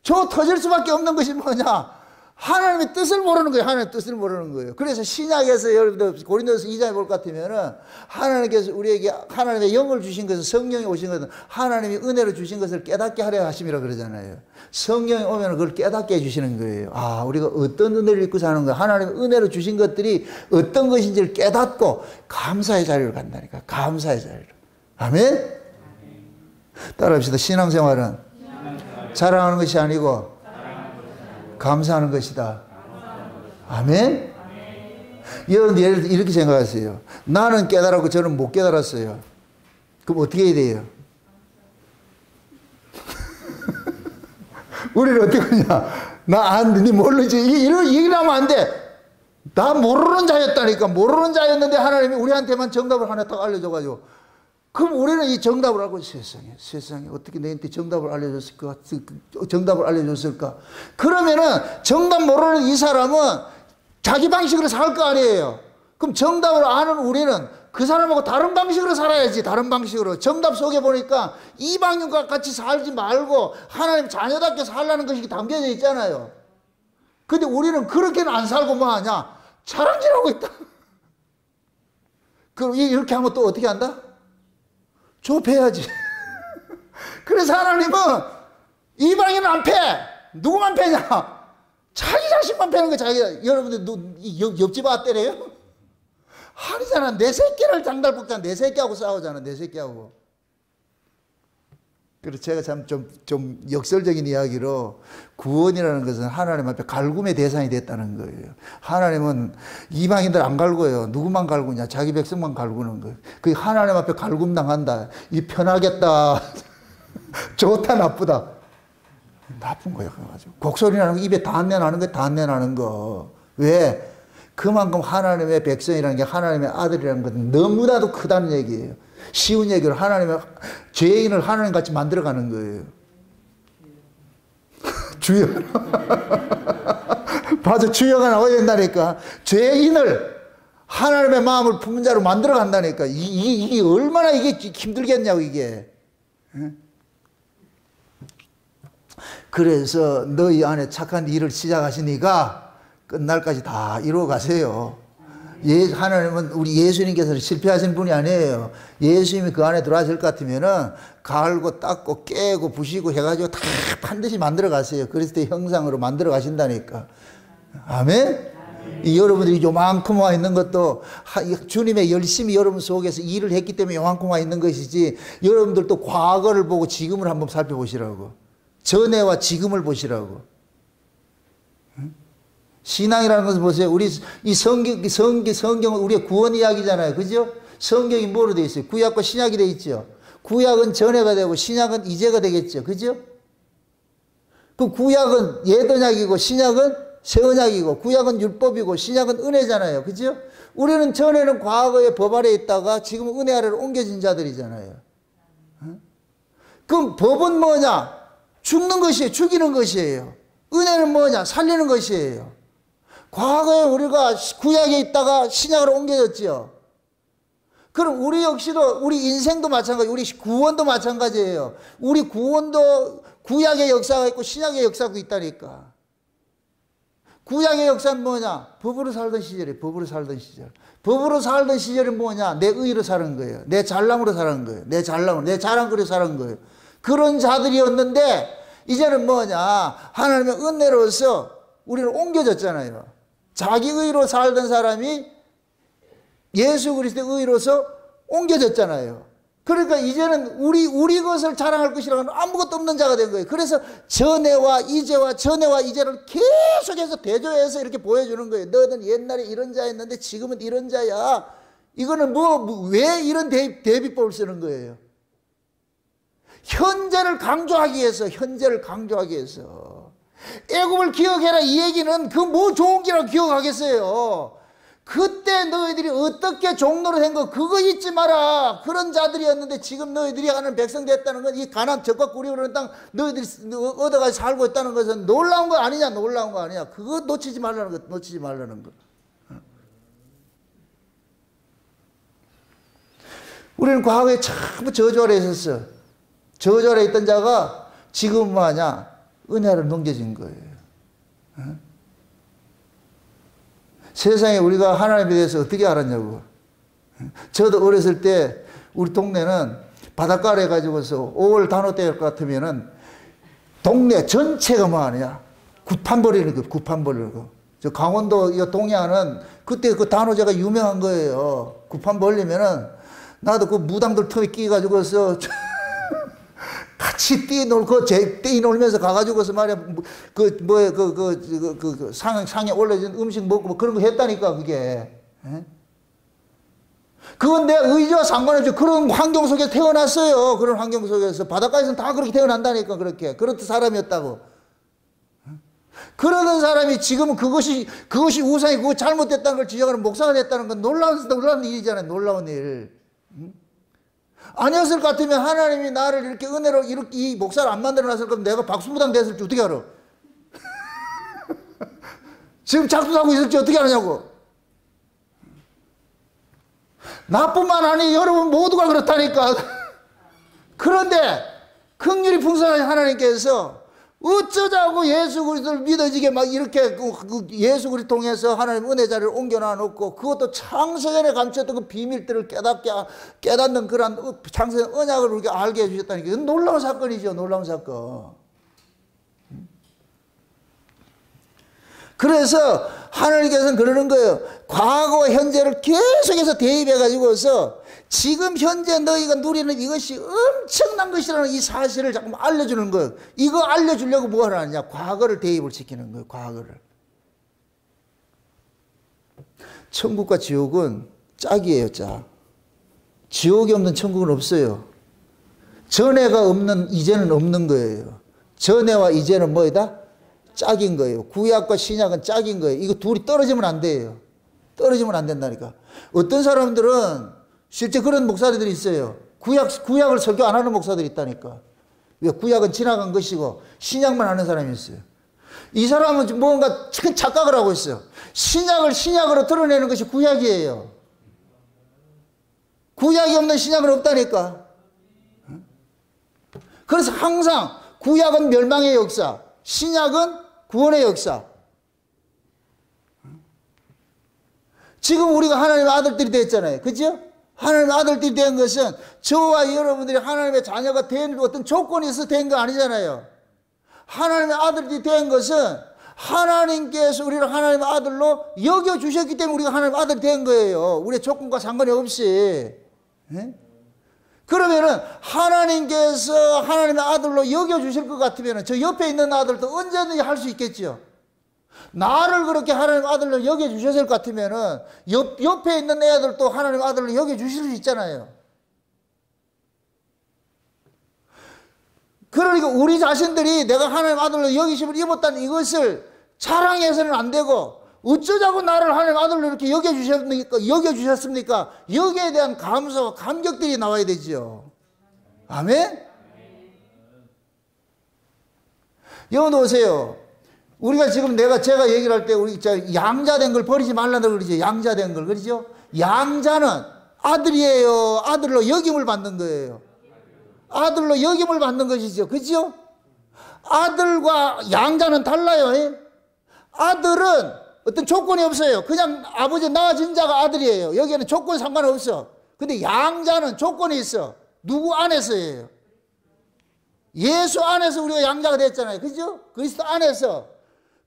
저 터질 수밖에 없는 것이 뭐냐? 하나님의 뜻을 모르는 거예요. 하나님의 뜻을 모르는 거예요. 그래서 신약에서 여러분들 고린도서 2장에 볼 것 같으면은 하나님께서 우리에게 하나님의 영을 주신 것은 성령이 오신 것은 하나님이 은혜로 주신 것을 깨닫게 하려 하심이라 그러잖아요. 성령이 오면 그걸 깨닫게 해주시는 거예요. 아, 우리가 어떤 은혜를 입고 사는 거야. 하나님의 은혜로 주신 것들이 어떤 것인지를 깨닫고 감사의 자리로 간다니까. 감사의 자리로. 아멘? 따라합시다. 신앙생활은 자랑하는 것이 아니고 감사하는 것이다. 아멘? 여러분 예를 들어 이렇게 생각하세요. 나는 깨달았고 저는 못 깨달았어요. 그럼 어떻게 해야 돼요? 우리는 어떻게 하냐? 나 안 돼. 니 모르지. 이렇게 하면 안 돼. 나 모르는 자였다니까. 모르는 자였는데 하나님이 우리한테만 정답을 하나 딱 알려줘가지고 그럼 우리는 이 정답을 알고 세상에 어떻게 너한테 정답을 알려줬을까? 정답을 알려줬을까? 그러면은 정답 모르는 이 사람은 자기 방식으로 살 거 아니에요. 그럼 정답을 아는 우리는 그 사람하고 다른 방식으로 살아야지. 다른 방식으로. 정답 속에 보니까 이방인과 같이 살지 말고 하나님 자녀답게 살라는 것이 담겨져 있잖아요. 근데 우리는 그렇게는 안 살고 뭐 하냐? 자랑질하고 있다. 그럼 이렇게 하면 또 어떻게 한다? 좁혀야지. 그래서 하나님은 이방인은 안 패. 누구만 패냐? 자기 자식만 패는 거야. 자기가. 여러분들 옆집 아가 때려요? 아니잖아. 내 새끼를 장달 뽑잖아. 내 새끼하고 싸우잖아. 내 새끼하고. 그래서 제가 참 좀 역설적인 이야기로 구원이라는 것은 하나님 앞에 갈굼의 대상이 됐다는 거예요. 하나님은 이방인들 안 갈구요. 누구만 갈구냐? 자기 백성만 갈구는 거예요. 그 하나님 앞에 갈굼 당한다. 이 편하겠다. 좋다 나쁘다. 나쁜 거예요. 그래가지고 곡소리 나는 거, 입에 단내 나는 거, 단내 나는 거. 왜? 그만큼 하나님의 백성이라는 게 하나님의 아들이라는 것은 너무나도 크다는 얘기예요. 쉬운 얘기를 하나님의 죄인을 하나님 같이 만들어가는 거예요. 주여. 봐도 주여가 나와야 된다니까. 죄인을 하나님의 마음을 품은 자로 만들어 간다니까. 이게 얼마나 이게 힘들겠냐고, 이게. 그래서 너희 안에 착한 일을 시작하시니까 끝날까지 다 이루어 가세요. 하나님은 우리 예수님께서 실패하신 분이 아니에요. 예수님이 그 안에 들어가실 것 같으면은 갈고 닦고 깨고 부시고 해가지고 다 반드시 만들어 가세요. 그리스도의 형상으로 만들어 가신다니까. 아멘? 여러분들이 요만큼 와 있는 것도 주님의 열심히 여러분 속에서 일을 했기 때문에 요만큼 와 있는 것이지, 여러분들도 과거를 보고 지금을 한번 살펴보시라고. 전에와 지금을 보시라고. 신앙이라는 것을 보세요. 우리 이 성경은 우리의 구원 이야기잖아요. 그죠? 성경이 뭐로 되어 있어요? 구약과 신약이 되어 있죠. 구약은 전해가 되고 신약은 이제가 되겠죠. 그죠? 그 구약은 옛 언약이고 신약은 새 언약이고, 구약은 율법이고 신약은 은혜잖아요. 그죠? 우리는 전에는 과거의 법 아래에 있다가 지금은 은혜 아래로 옮겨진 자들이잖아요. 그럼 법은 뭐냐? 죽는 것이에요. 죽이는 것이에요. 은혜는 뭐냐? 살리는 것이에요. 과거에 우리가 구약에 있다가 신약으로 옮겨졌지요. 그럼 우리 역시도, 우리 인생도 마찬가지, 우리 구원도 마찬가지예요. 우리 구원도 구약의 역사가 있고 신약의 역사가 있다니까. 구약의 역사는 뭐냐? 법으로 살던 시절이에요. 법으로 살던 시절. 법으로 살던 시절은 뭐냐? 내 의로 사는 거예요. 내 잘남으로 사는 거예요. 내 잘남으로, 내 자랑거리로 사는 거예요. 그런 자들이었는데 이제는 뭐냐? 하나님의 은혜로서 우리는 옮겨졌잖아요. 자기 의로 살던 사람이 예수 그리스도의 의로서 옮겨졌잖아요. 그러니까 이제는 우리 것을 자랑할 것이라고는 아무것도 없는 자가 된 거예요. 그래서 전에와 이제를 계속해서 대조해서 이렇게 보여주는 거예요. 너는 옛날에 이런 자였는데 지금은 이런 자야. 이거는 왜 이런 대비법을 쓰는 거예요? 현재를 강조하기 위해서, 애굽을 기억해라 이 얘기는 그 뭐 좋은 기라고 기억하겠어요. 그때 너희들이 어떻게 종로로 된 거 그거 잊지 마라. 그런 자들이었는데 지금 너희들이 하는 백성 됐다는 건, 이 가나안 적과 구리오라는 땅 너희들이 얻어가서 살고 있다는 것은 놀라운 거 아니냐? 놀라운 거 아니냐? 그거 놓치지 말라는 거. 우리는 과거에 전부 저주 아래 있었어. 저주 아래 있던 자가 지금 뭐하냐? 은혜를 넘겨진 거예요. 세상에 우리가 하나님에 대해서 어떻게 알았냐고. 저도 어렸을 때 우리 동네는 바닷가를 해가지고서 5월 단오 때 같으면은 동네 전체가 뭐 하냐? 굿판 버리는 거, 굿판 버리는 거. 저 강원도 이 동해안은 그때 그 단오제가 유명한 거예요. 굿판 벌리면은 나도 그 무당들 틈에 끼가지고서 같이 뛰놀고, 뛰놀면서 가가지고서 말이야, 상에 올려진 음식 먹고 뭐 그런 거 했다니까, 그게. 그건 내 의지와 상관없이 그런 환경 속에 태어났어요. 그런 환경 속에서. 바닷가에서는 다 그렇게 태어난다니까, 그렇게. 그렇던 사람이었다고. 그러던 사람이 지금은 그것이 우상이 그거 잘못됐다는 걸 지적하는 목사가 됐다는 건 놀라운 일이잖아요. 놀라운 일. 아니었을 것 같으면 하나님이 나를 이렇게 은혜로 이 목사를 안 만들어 놨을 거면 내가 박수무당 됐을지 어떻게 알아? 지금 작두하고 있을지 어떻게 아냐고. 나뿐만 아니 여러분 모두가 그렇다니까. 그런데 긍휼이 풍성하신 하나님께서 어쩌자고 예수 그리스도를 믿어지게 막 이렇게 예수 그리스도 통해서 하나님 은혜 자리를 옮겨놔 놓고, 그것도 창세전에 감췄던 그 비밀들을 깨닫는 그런 창세전 언약을 우리가 알게 해주셨다는 게 놀라운 사건이죠. 놀라운 사건. 그래서 하나님께서는 그러는 거예요. 과거와 현재를 계속해서 대입해 가지고서 지금 현재 너희가 누리는 이것이 엄청난 것이라는 이 사실을 자꾸 알려주는 거예요. 이거 알려주려고 뭘 하느냐? 과거를 대입을 시키는 거예요. 과거를. 천국과 지옥은 짝이에요. 짝. 지옥이 없는 천국은 없어요. 전에가 없는 이제는 없는 거예요. 전에와 이제는 뭐이다? 짝인 거예요. 구약과 신약은 짝인 거예요. 이거 둘이 떨어지면 안 돼요. 떨어지면 안 된다니까. 어떤 사람들은 실제 그런 목사들이 있어요. 구약을 설교 안 하는 목사들이 있다니까. 왜? 구약은 지나간 것이고 신약만 하는 사람이 있어요. 이 사람은 뭔가 큰 착각을 하고 있어요. 신약을 신약으로 드러내는 것이 구약이에요. 구약이 없는 신약은 없다니까. 그래서 항상 구약은 멸망의 역사, 신약은 구원의 역사. 지금 우리가 하나님의 아들들이 됐잖아요. 그죠? 하나님의 아들들이 된 것은 저와 여러분들이 하나님의 자녀가 된 어떤 조건이 있어서 된 거 아니잖아요. 하나님의 아들들이 된 것은 하나님께서 우리를 하나님의 아들로 여겨주셨기 때문에 우리가 하나님의 아들이 된 거예요. 우리의 조건과 상관이 없이. 네? 그러면은 하나님께서 하나님의 아들로 여겨주실 것 같으면 저 옆에 있는 아들도 언제든지 할 수 있겠죠. 나를 그렇게 하나님의 아들로 여겨주셨을 것 같으면은 옆에 있는 애들도 하나님의 아들로 여겨주실 수 있잖아요. 그러니까 우리 자신들이 내가 하나님의 아들로 여기심을 입었다는 이것을 자랑해서는 안 되고, 어쩌자고 나를 하나님의 아들로 이렇게 여겨주셨습니까? 여기에 대한 감사와 감격들이 나와야 되죠. 아멘? 여러분 오세요. 우리가 지금 제가 얘기를 할 때 우리 양자된 걸 버리지 말라고 그러죠. 양자된 걸. 그러죠? 양자는 아들이에요. 아들로 여김을 받는 거예요. 아들로 여김을 받는 것이죠. 그죠? 아들과 양자는 달라요. 아들은 어떤 조건이 없어요. 그냥 아버지 낳아진 자가 아들이에요. 여기에는 조건 상관없어. 근데 양자는 조건이 있어. 누구 안에서예요? 예수 안에서 우리가 양자가 됐잖아요. 그죠? 그리스도 안에서.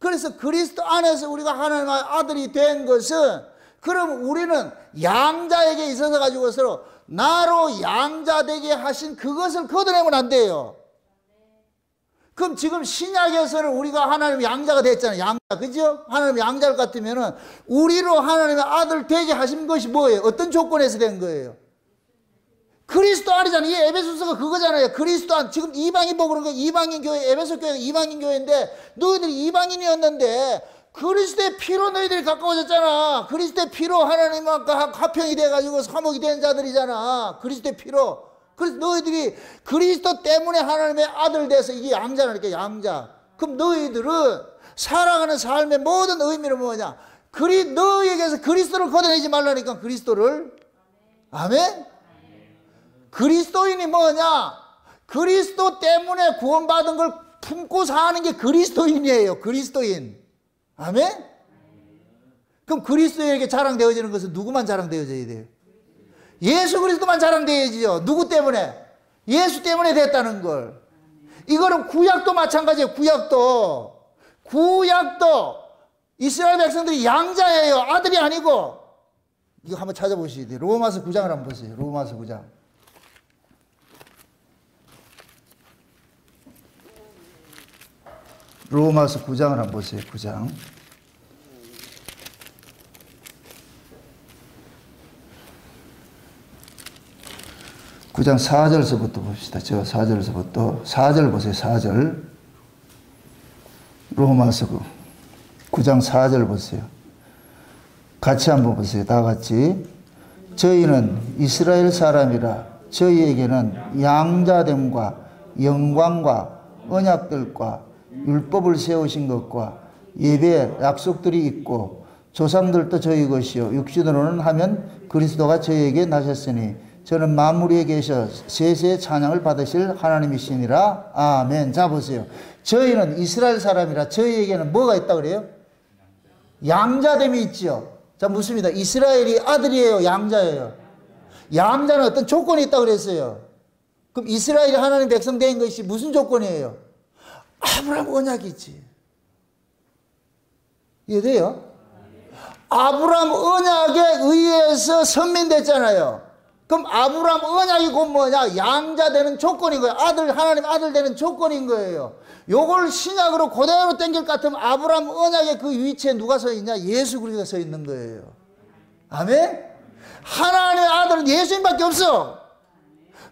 그래서 그리스도 안에서 우리가 하나님의 아들이 된 것은, 그럼 우리는 양자에게 있어서 가지고서 나로 양자되게 하신 그것을 걷어내면 안 돼요. 그럼 지금 신약에서는 우리가 하나님의 양자가 됐잖아요. 양자. 그죠? 하나님의 양자를 같으면은 우리로 하나님의 아들 되게 하신 것이 뭐예요? 어떤 조건에서 된 거예요? 그리스도 안이잖아요. 이 에베소서가 그거잖아요. 그리스도 안. 지금 이방인 보고 그런 거, 이방인 교회, 에베소 교회가 이방인 교회인데 너희들이 이방인이었는데 그리스도의 피로 너희들이 가까워졌잖아. 그리스도의 피로 하나님과 화평이 돼가지고 화목이 된 자들이잖아. 그리스도의 피로. 그래서 너희들이 그리스도 때문에 하나님의 아들 돼서 이게 양자라니까, 양자. 그럼 너희들은 살아가는 삶의 모든 의미는 뭐냐? 너희에게서 그리스도를 걷어내지 말라니까, 그리스도를. 아멘? 그리스도인이 뭐냐? 그리스도 때문에 구원받은 걸 품고 사는 게 그리스도인이에요. 그리스도인. 아멘? 그럼 그리스도에게 자랑되어지는 것은 누구만 자랑되어져야 돼요? 예수 그리스도만 자랑되어지죠. 누구 때문에? 예수 때문에 됐다는 걸. 이거는 구약도 마찬가지예요. 구약도 이스라엘 백성들이 양자예요. 아들이 아니고. 이거 한번 찾아보셔야 돼요. 로마서 9장을 한번 보세요. 로마서 9장. 로마서 9장을 한번 보세요. 9장. 9장 4절서부터 봅시다. 저 4절서부터 4절 보세요. 4절. 로마서 9장 4절 보세요. 같이 한번 보세요. 다 같이. 저희는 이스라엘 사람이라 저희에게는 양자됨과 영광과 언약들과 율법을 세우신 것과 예배 약속들이 있고 조상들도 저희 것이요 육신으로는 하면 그리스도가 저희에게 나셨으니 저는 만물 위에 계셔 세세 찬양을 받으실 하나님이시니라. 아멘. 자 보세요. 저희는 이스라엘 사람이라 저희에게는 뭐가 있다 그래요? 양자됨이 있지요. 자, 묻습니다. 이스라엘이 아들이에요, 양자예요? 양자는 어떤 조건이 있다 그랬어요. 그럼 이스라엘이 하나님 백성 된 것이 무슨 조건이에요? 아브라함 언약이지. 이해돼요? 아브라함 언약에 의해서 선민됐잖아요. 그럼 아브라함 언약이 곧 뭐냐? 양자 되는 조건인 거예요. 하나님 아들 되는 조건인 거예요. 요걸 신약으로 그대로 땡길 것 같으면 아브라함 언약의 그 위치에 누가 서 있냐? 예수 그리스도가 서 있는 거예요. 아멘? 하나님의 아들은 예수님밖에 없어.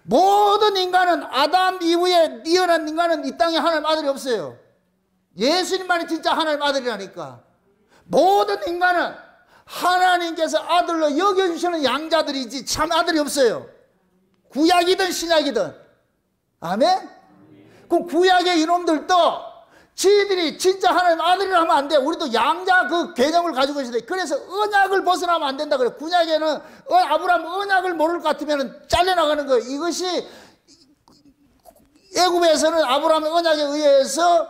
모든 인간은 아담 이후에 이어난 인간은 이 땅에 하나님 아들이 없어요. 예수님만이 진짜 하나님 아들이라니까. 모든 인간은 하나님께서 아들로 여겨주시는 양자들이지 참 아들이 없어요. 구약이든 신약이든. 아멘? 그럼 구약의 이놈들도 지들이 진짜 하나님 아들이라 하면 안 돼. 우리도 양자 그 개념을 가지고 있어야 돼. 그래서 언약을 벗어나면 안 된다 그래. 구약에는 아브라함 언약을 모를 것 같으면 잘려나가는 거예요. 이것이 애굽에서는 아브라함의 언약에 의해서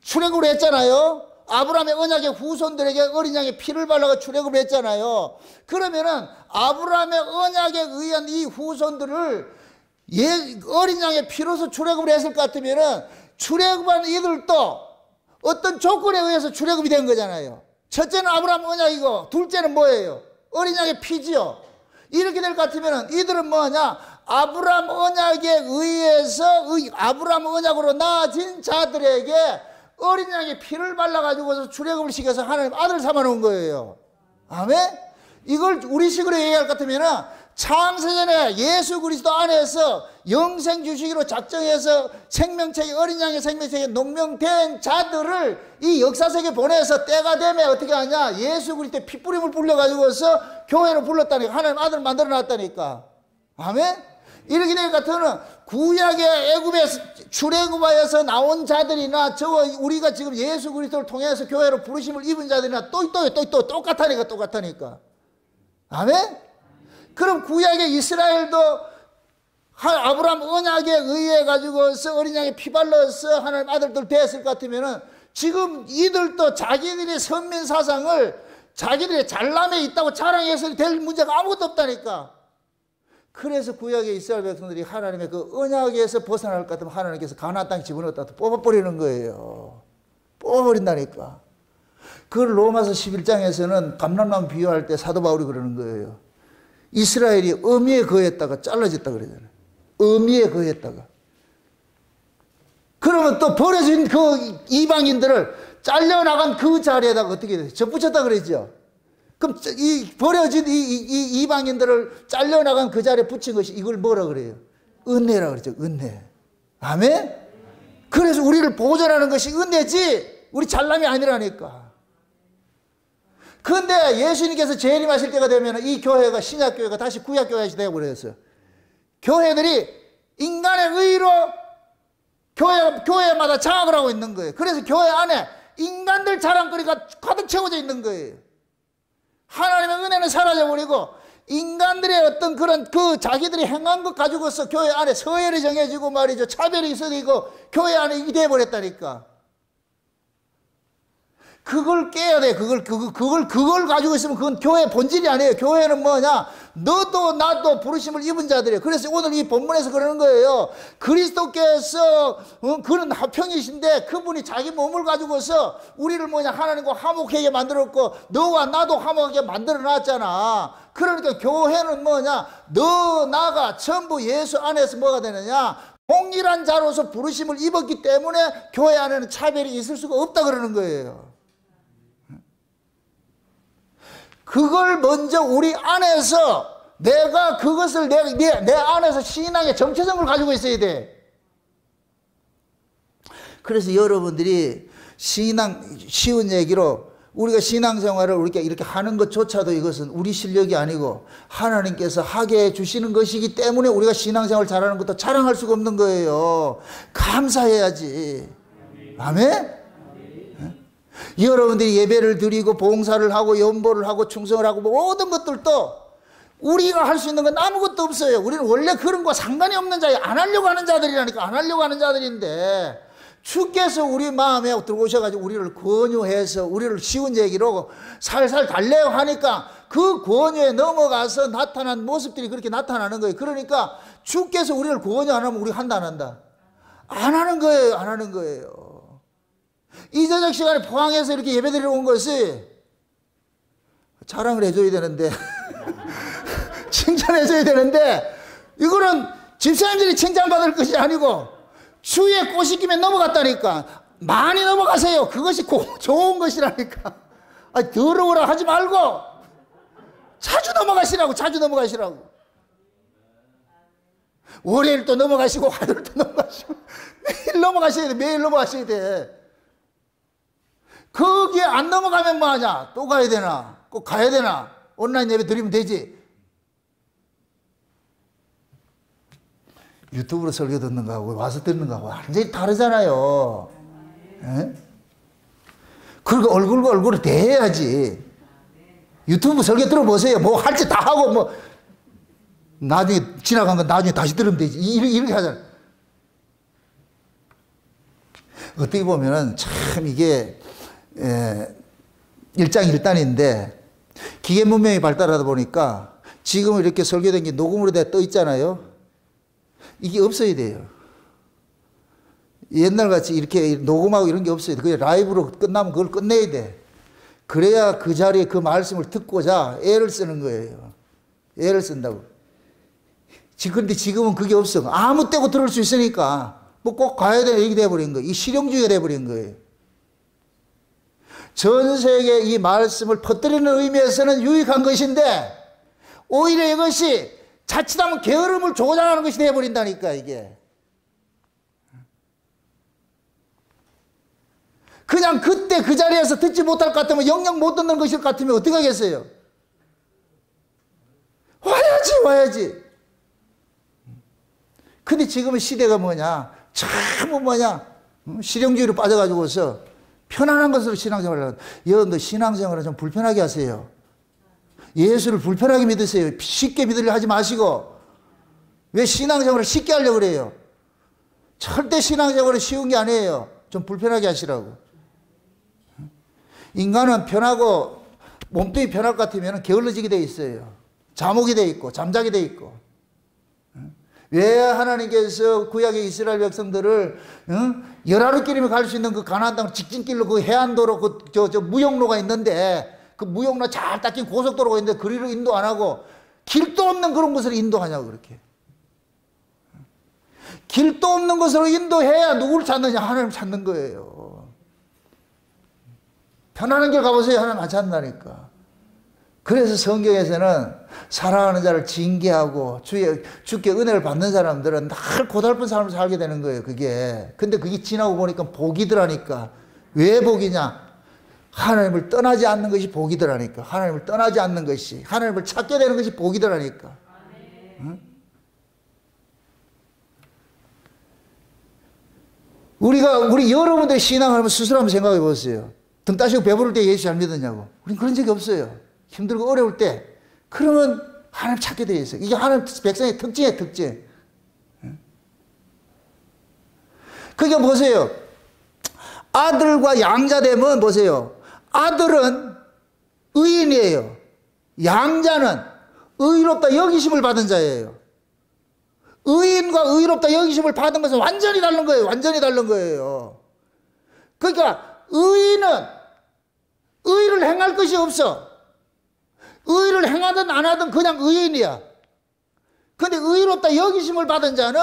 출애굽을 했잖아요. 아브라함의 언약의 후손들에게 어린 양의 피를 발라가 출애굽을 했잖아요. 그러면은 아브라함의 언약에 의한 이 후손들을 어린 양의 피로서 출애굽을 했을 것 같으면은 출애굽한 이들도 어떤 조건에 의해서 출애굽이 된 거잖아요. 첫째는 아브라함 언약이고 둘째는 뭐예요? 어린 양의 피지요. 이렇게 될 것 같으면은 이들은 뭐냐? 아브라함 언약에 의해서 아브라함 언약으로 나아진 자들에게 어린 양의 피를 발라가지고서 출애굽을 시켜서 하나님 아들 삼아놓은 거예요. 아멘? 이걸 우리식으로 얘기할 것 같으면 창세전에 예수 그리스도 안에서 영생 주시기로 작정해서 생명책에 어린 양의 생명책에 농명된 자들을 이 역사석에 보내서 때가 되면 어떻게 하냐? 예수 그리스도의 피뿌림을 불려가지고서 교회로 불렀다니까. 하나님 아들 만들어놨다니까. 아멘? 이렇게 될 것 같으면 구약의 애굽에 출애굽하여서 나온 자들이나 우리가 지금 예수 그리스도를 통해서 교회로 부르심을 입은 자들이나 또 똑같다니까. 아멘? 그럼 구약의 이스라엘도 아브라함 언약에 의해 가지고서 어린 양의 피 발라서 하나님 아들들 되었을 것 같으면은 지금 이들도 자기들의 선민 사상을 자기들의 잘남에 있다고 자랑해서 될 문제가 아무것도 없다니까. 그래서 구약의 이스라엘 백성들이 하나님의 그 언약에서 벗어날 것 같으면 하나님께서 가나안 땅에 집어넣었다 뽑아버리는 거예요. 뽑아버린다니까. 그걸 로마서 11장에서는 감람나무 비유할 때 사도 바울이 그러는 거예요. 이스라엘이 어미에 거했다가 잘라졌다 그러잖아요. 어미에 거했다가. 그러면 또 버려진 그 이방인들을 잘려나간 그 자리에다가 어떻게 돼요? 접붙였다 그러죠. 그럼 이 버려진 이 이방인들을 잘려나간 그 자리에 붙인 것이 이걸 뭐라 그래요? 은혜라 그러죠. 은혜. 아멘? 그래서 우리를 보존하는 것이 은혜지 우리 잘남이 아니라니까. 그런데 예수님께서 재림하실 때가 되면 이 교회가 신약교회가 다시 구약교회가 되어버렸어요. 교회들이 인간의 의로 교회마다 장악을 하고 있는 거예요. 그래서 교회 안에 인간들 자랑거리가 가득 채워져 있는 거예요. 하나님의 은혜는 사라져버리고 인간들의 어떤 그런 자기들이 행한 것 가지고서 교회 안에 서열이 정해지고 말이죠. 차별이 있어지고 교회 안에 이게 돼버렸다니까. 그걸 깨야 돼. 그걸 가지고 있으면 그건 교회의 본질이 아니에요. 교회는 뭐냐? 너도 나도 부르심을 입은 자들이에요. 그래서 오늘 이 본문에서 그러는 거예요. 그리스도께서 그는 화평이신데 그분이 자기 몸을 가지고서 우리를 뭐냐? 하나님과 화목하게 만들었고 너와 나도 화목하게 만들어 놨잖아. 그러니까 교회는 뭐냐? 너 나가 전부 예수 안에서 뭐가 되느냐? 동일한 자로서 부르심을 입었기 때문에 교회 안에는 차별이 있을 수가 없다 그러는 거예요. 그걸 먼저 우리 안에서 내가 그것을 내 안에서 신앙의 정체성을 가지고 있어야 돼. 그래서 여러분들이 쉬운 얘기로 우리가 신앙생활을 우리가 이렇게 하는 것조차도 이것은 우리 실력이 아니고 하나님께서 하게 해주시는 것이기 때문에 우리가 신앙생활 잘하는 것도 자랑할 수가 없는 거예요. 감사해야지. 아멘? 여러분들이 예배를 드리고 봉사를 하고 연보를 하고 충성을 하고 모든 것들도 우리가 할 수 있는 건 아무것도 없어요. 우리는 원래 그런 거 상관이 없는 자예요. 안 하려고 하는 자들이라니까. 안 하려고 하는 자들인데 주께서 우리 마음에 들어오셔가지고 우리를 권유해서 우리를 쉬운 얘기로 살살 달래요 하니까 그 권유에 넘어가서 나타난 모습들이 그렇게 나타나는 거예요. 그러니까 주께서 우리를 권유 안 하면 우리 한다 안 한다? 안 하는 거예요. 안 하는 거예요. 이 저녁 시간에 포항에서 이렇게 예배드리러 온 것이 자랑을 해줘야 되는데 칭찬해줘야 되는데 이거는 집사님들이 칭찬받을 것이 아니고 주의 꽃이 끼며 넘어갔다니까. 많이 넘어가세요. 그것이 좋은 것이라니까. 더러워라 하지 말고 자주 넘어가시라고. 자주 넘어가시라고. 월요일 또 넘어가시고 화요일 또 넘어가시고 매일 넘어가셔야 돼. 매일 넘어가셔야 돼. 거기에 안 넘어가면 뭐하냐? 또 가야 되나? 꼭 가야 되나? 온라인 예배 드리면 되지. 유튜브로 설교 듣는 거하고 와서 듣는 거하고 완전히 다르잖아요. 예? 그리고 얼굴과 얼굴을 대해야지. 유튜브 설교 들어보세요. 뭐 할 짓 다 하고 뭐 나중에 지나간 건 나중에 다시 들으면 되지. 이렇게 하잖아요. 어떻게 보면은 참 이게 일장일단인데 기계 문명이 발달하다 보니까 지금 이렇게 설교된 게 녹음으로 돼 떠 있잖아요. 이게 없어야 돼요. 옛날같이 이렇게 녹음하고 이런 게 없어야 돼. 그게 라이브로 끝나면 그걸 끝내야 돼. 그래야 그 자리에 그 말씀을 듣고자 애를 쓰는 거예요. 애를 쓴다고. 그런데 지금은 그게 없어. 아무 때고 들을 수 있으니까 뭐 꼭 가야 돼 이렇게 돼버린 거예요. 이 실용주의가 돼버린 거예요. 전 세계에 이 말씀을 퍼뜨리는 의미에서는 유익한 것인데 오히려 이것이 자칫하면 게으름을 조장하는 것이 되어버린다니까 이게. 그냥 그때 그 자리에서 듣지 못할 것 같으면 영영 못 듣는 것일 것 같으면 어떻게 하겠어요? 와야지. 근데 지금은 시대가 뭐냐? 참 뭐냐? 실용주의로 빠져가지고서 편안한 것으로 신앙생활을 하는. 여러분들 신앙생활을 좀 불편하게 하세요. 예수를 불편하게 믿으세요. 쉽게 믿으려 하지 마시고. 왜 신앙생활을 쉽게 하려고 그래요? 절대 신앙생활은 쉬운 게 아니에요. 좀 불편하게 하시라고. 인간은 편하고 몸뚱이 편할 것 같으면 게을러지게 돼 있어요. 잠오게 돼 있고 잠자게 돼 있고. 왜 하나님께서 구약의 이스라엘 백성들을 열하루길이면 갈 수 있는 그 가나안 땅 직진길로 그 해안도로 저 무역로가 있는데 그 무역로 잘 닦인 고속도로가 있는데 그리로 인도 안 하고 길도 없는 그런 곳으로 인도하냐고 그렇게. 길도 없는 곳으로 인도해야 누구를 찾느냐? 하나님을 찾는 거예요. 편안한 길 가보세요. 하나님 안 찾는다니까. 그래서 성경에서는 사랑하는 자를 징계하고 주께 은혜를 받는 사람들은 늘 고달픈 삶을 살게 되는 거예요. 그게. 근데 그게 지나고 보니까 복이더라니까. 왜 복이냐? 하나님을 떠나지 않는 것이 복이더라니까. 하나님을 떠나지 않는 것이, 하나님을 찾게 되는 것이 복이더라니까. 응? 우리 여러분들의 신앙을 한번 스스로 한번 생각해 보세요. 등 따시고 배부를 때 예수 잘 믿었냐고. 우리는 그런 적이 없어요. 힘들고 어려울 때. 그러면 하나님 찾게 되어 있어요. 이게 하나님 백성의 특징이에요, 특징. 그게 보세요. 아들과 양자 되면 보세요. 아들은 의인이에요. 양자는 의롭다 여기심을 받은 자예요. 의인과 의롭다 여기심을 받은 것은 완전히 다른 거예요. 완전히 다른 거예요. 그러니까 의인은 의를 행할 것이 없어. 의를 행하든 안 하든 그냥 의인이야. 근데 의롭다 여기심을 받은 자는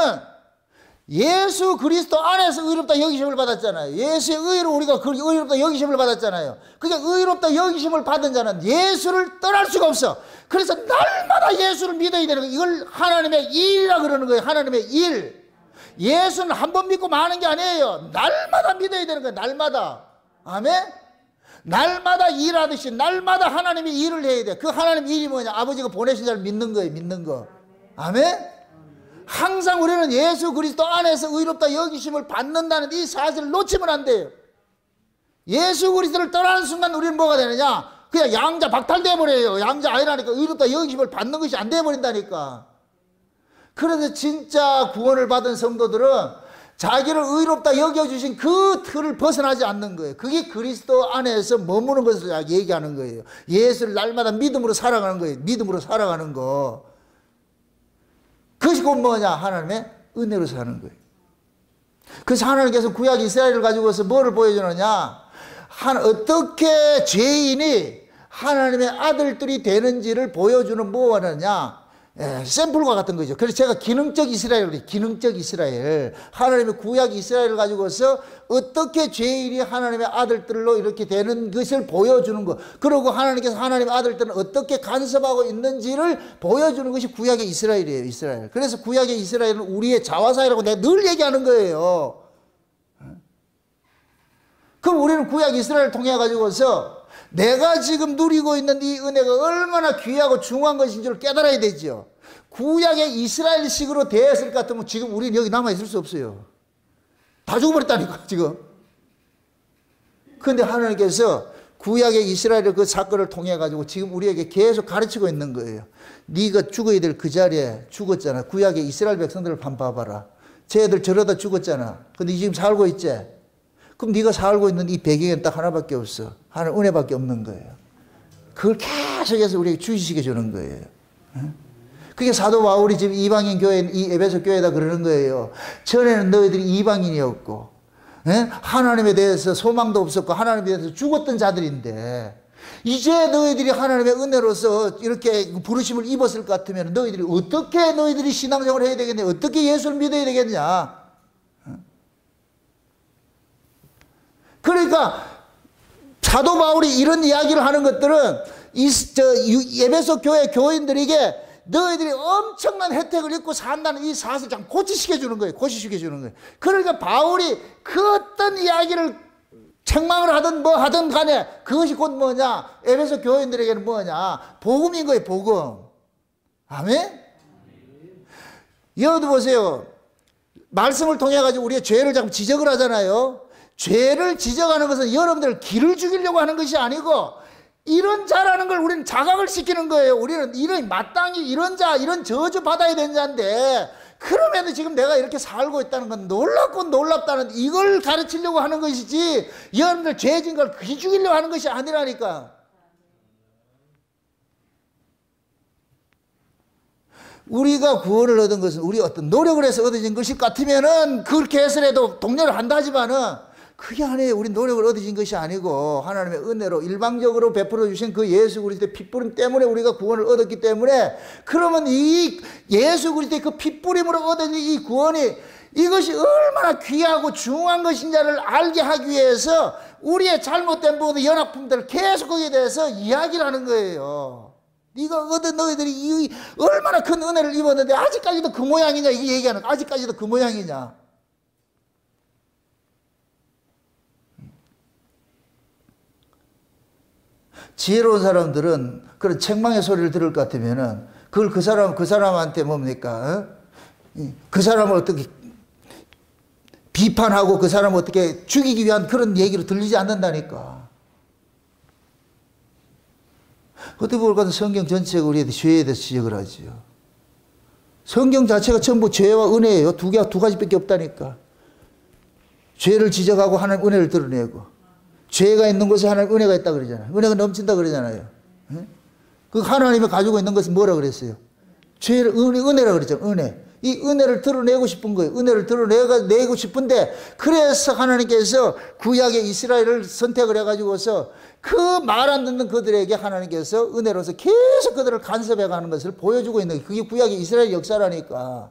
예수 그리스도 안에서 의롭다 여기심을 받았잖아요. 예수의 의로 우리가 그 의롭다 여기심을 받았잖아요. 그러니까 의롭다 여기심을 받은 자는 예수를 떠날 수가 없어. 그래서 날마다 예수를 믿어야 되는 거예요. 이걸 하나님의 일이라 그러는 거예요. 하나님의 일. 예수는 한 번 믿고 마는 게 아니에요. 날마다 믿어야 되는 거예요. 날마다. 아멘? 날마다 일하듯이 날마다 하나님의 일을 해야 돼. 그 하나님의 일이 뭐냐? 아버지가 보내신 자를 믿는 거예요. 믿는 거. 아멘? 항상 우리는 예수 그리스도 안에서 의롭다 여기심을 받는다는 이 사실을 놓치면 안 돼요. 예수 그리스도를 떠나는 순간 우리는 뭐가 되느냐? 그냥 양자 박탈돼 버려요. 양자 아니라니까. 의롭다 여기심을 받는 것이 안 돼 버린다니까. 그래서 진짜 구원을 받은 성도들은 자기를 의롭다 여겨주신 그 틀을 벗어나지 않는 거예요. 그게 그리스도 안에서 머무는 것을 얘기하는 거예요. 예수를 날마다 믿음으로 살아가는 거예요. 믿음으로 살아가는 거. 그것이 곧 뭐냐? 하나님의 은혜로 사는 거예요. 그래서 하나님께서 구약 이스라엘을 가지고서 뭐를 보여주느냐? 어떻게 죄인이 하나님의 아들들이 되는지를 보여주는 뭐 하느냐? 샘플과 같은 거죠. 그래서 제가 기능적 이스라엘, 기능적 이스라엘, 하나님의 구약 이스라엘을 가지고서 어떻게 죄인이 하나님의 아들들로 이렇게 되는 것을 보여주는 것, 그리고 하나님께서 하나님의 아들들은 어떻게 간섭하고 있는지를 보여주는 것이 구약의 이스라엘이에요. 이스라엘. 그래서 구약의 이스라엘은 우리의 자화사이라고 내가 늘 얘기하는 거예요. 그럼 우리는 구약 이스라엘을 통해 가지고서 내가 지금 누리고 있는 이 은혜가 얼마나 귀하고 중요한 것인지를 깨달아야 되죠. 구약의 이스라엘식으로 되었을 것 같으면 지금 우리는 여기 남아있을 수 없어요. 다 죽어버렸다니까 지금. 그런데 하나님께서 구약의 이스라엘 그 사건을 통해 가지고 지금 우리에게 계속 가르치고 있는 거예요. 네가 죽어야 될 그 자리에 죽었잖아. 구약의 이스라엘 백성들을 봐봐라. 쟤들 저러다 죽었잖아. 근데 지금 살고 있지. 그럼 네가 살고 있는 이 배경엔 딱 하나밖에 없어. 하나님 은혜밖에 없는 거예요. 그걸 계속해서 우리에게 주시게 주는 거예요. 그게 사도 바울이 지금 이방인 교회, 이 에베소 교회에다 그러는 거예요. 전에는 너희들이 이방인이었고, 하나님에 대해서 소망도 없었고, 하나님에 대해서 죽었던 자들인데, 이제 너희들이 하나님의 은혜로서 이렇게 부르심을 입었을 것 같으면 너희들이 어떻게 너희들이 신앙생활을 해야 되겠냐? 어떻게 예수를 믿어야 되겠냐? 그러니까 사도 바울이 이런 이야기를 하는 것들은 에베소 교회 교인들에게 너희들이 엄청난 혜택을 입고 산다는 이 사실을 좀 고치시켜 주는 거예요. 고치시켜 주는 거예요. 그러니까 바울이 그 어떤 이야기를 책망을 하든 뭐 하든 간에 그것이 곧 뭐냐? 에베소 교인들에게는 뭐냐? 복음인 거예요. 복음. 아멘? 여러분 보세요. 말씀을 통해 가지고 우리가 죄를 자꾸 지적을 하잖아요. 죄를 지적하는 것은 여러분들 기를 죽이려고 하는 것이 아니고 이런 자라는 걸 우리는 자각을 시키는 거예요. 우리는 이런 마땅히 이런 자, 이런 저주 받아야 되는 자인데 그러면 지금 내가 이렇게 살고 있다는 건 놀랍고 놀랍다는 이걸 가르치려고 하는 것이지 여러분들 죄진 걸 기 죽이려고 하는 것이 아니라니까. 우리가 구원을 얻은 것은 우리 어떤 노력을 해서 얻어진 것이 같으면은 그렇게 해서라도 독려를 한다 하지만은 그게 아니에요. 우리 노력을 얻어진 것이 아니고 하나님의 은혜로 일방적으로 베풀어 주신 그 예수 그리스도의 핏부림 때문에 우리가 구원을 얻었기 때문에 그러면 이 예수 그리스도의 그 핏부림으로 얻은 이 구원이 이것이 얼마나 귀하고 중요한 것인지를 알게 하기 위해서 우리의 잘못된 부분의 연약품들을 계속 거기에 대해서 이야기를 하는 거예요. 네가 얻은 너희들이 얼마나 큰 은혜를 입었는데 아직까지도 그 모양이냐 이게 얘기하는 거야. 아직까지도 그 모양이냐. 지혜로운 사람들은 그런 책망의 소리를 들을 것 같으면은 그걸 그 사람한테 뭡니까? 그 사람을 어떻게 비판하고 그 사람을 어떻게 죽이기 위한 그런 얘기로 들리지 않는다니까. 어떻게 볼까 성경 전체가 우리의 죄에 대해서 지적을 하지요. 성경 자체가 전부 죄와 은혜예요. 두 가지밖에 없다니까. 죄를 지적하고 하나님 은혜를 드러내고 죄가 있는 곳에 하나님 은혜가 있다 그러잖아요. 은혜가 넘친다 그러잖아요. 그 하나님이 가지고 있는 것은 뭐라 그랬어요? 죄를 은혜라 그랬잖아요. 은혜. 이 은혜를 드러내고 싶은 거예요. 은혜를 드러내고 싶은데 그래서 하나님께서 구약의 이스라엘을 선택을 해가지고서 그 말 안 듣는 그들에게 하나님께서 은혜로서 계속 그들을 간섭해가는 것을 보여주고 있는 거예요. 그게 구약의 이스라엘 역사라니까.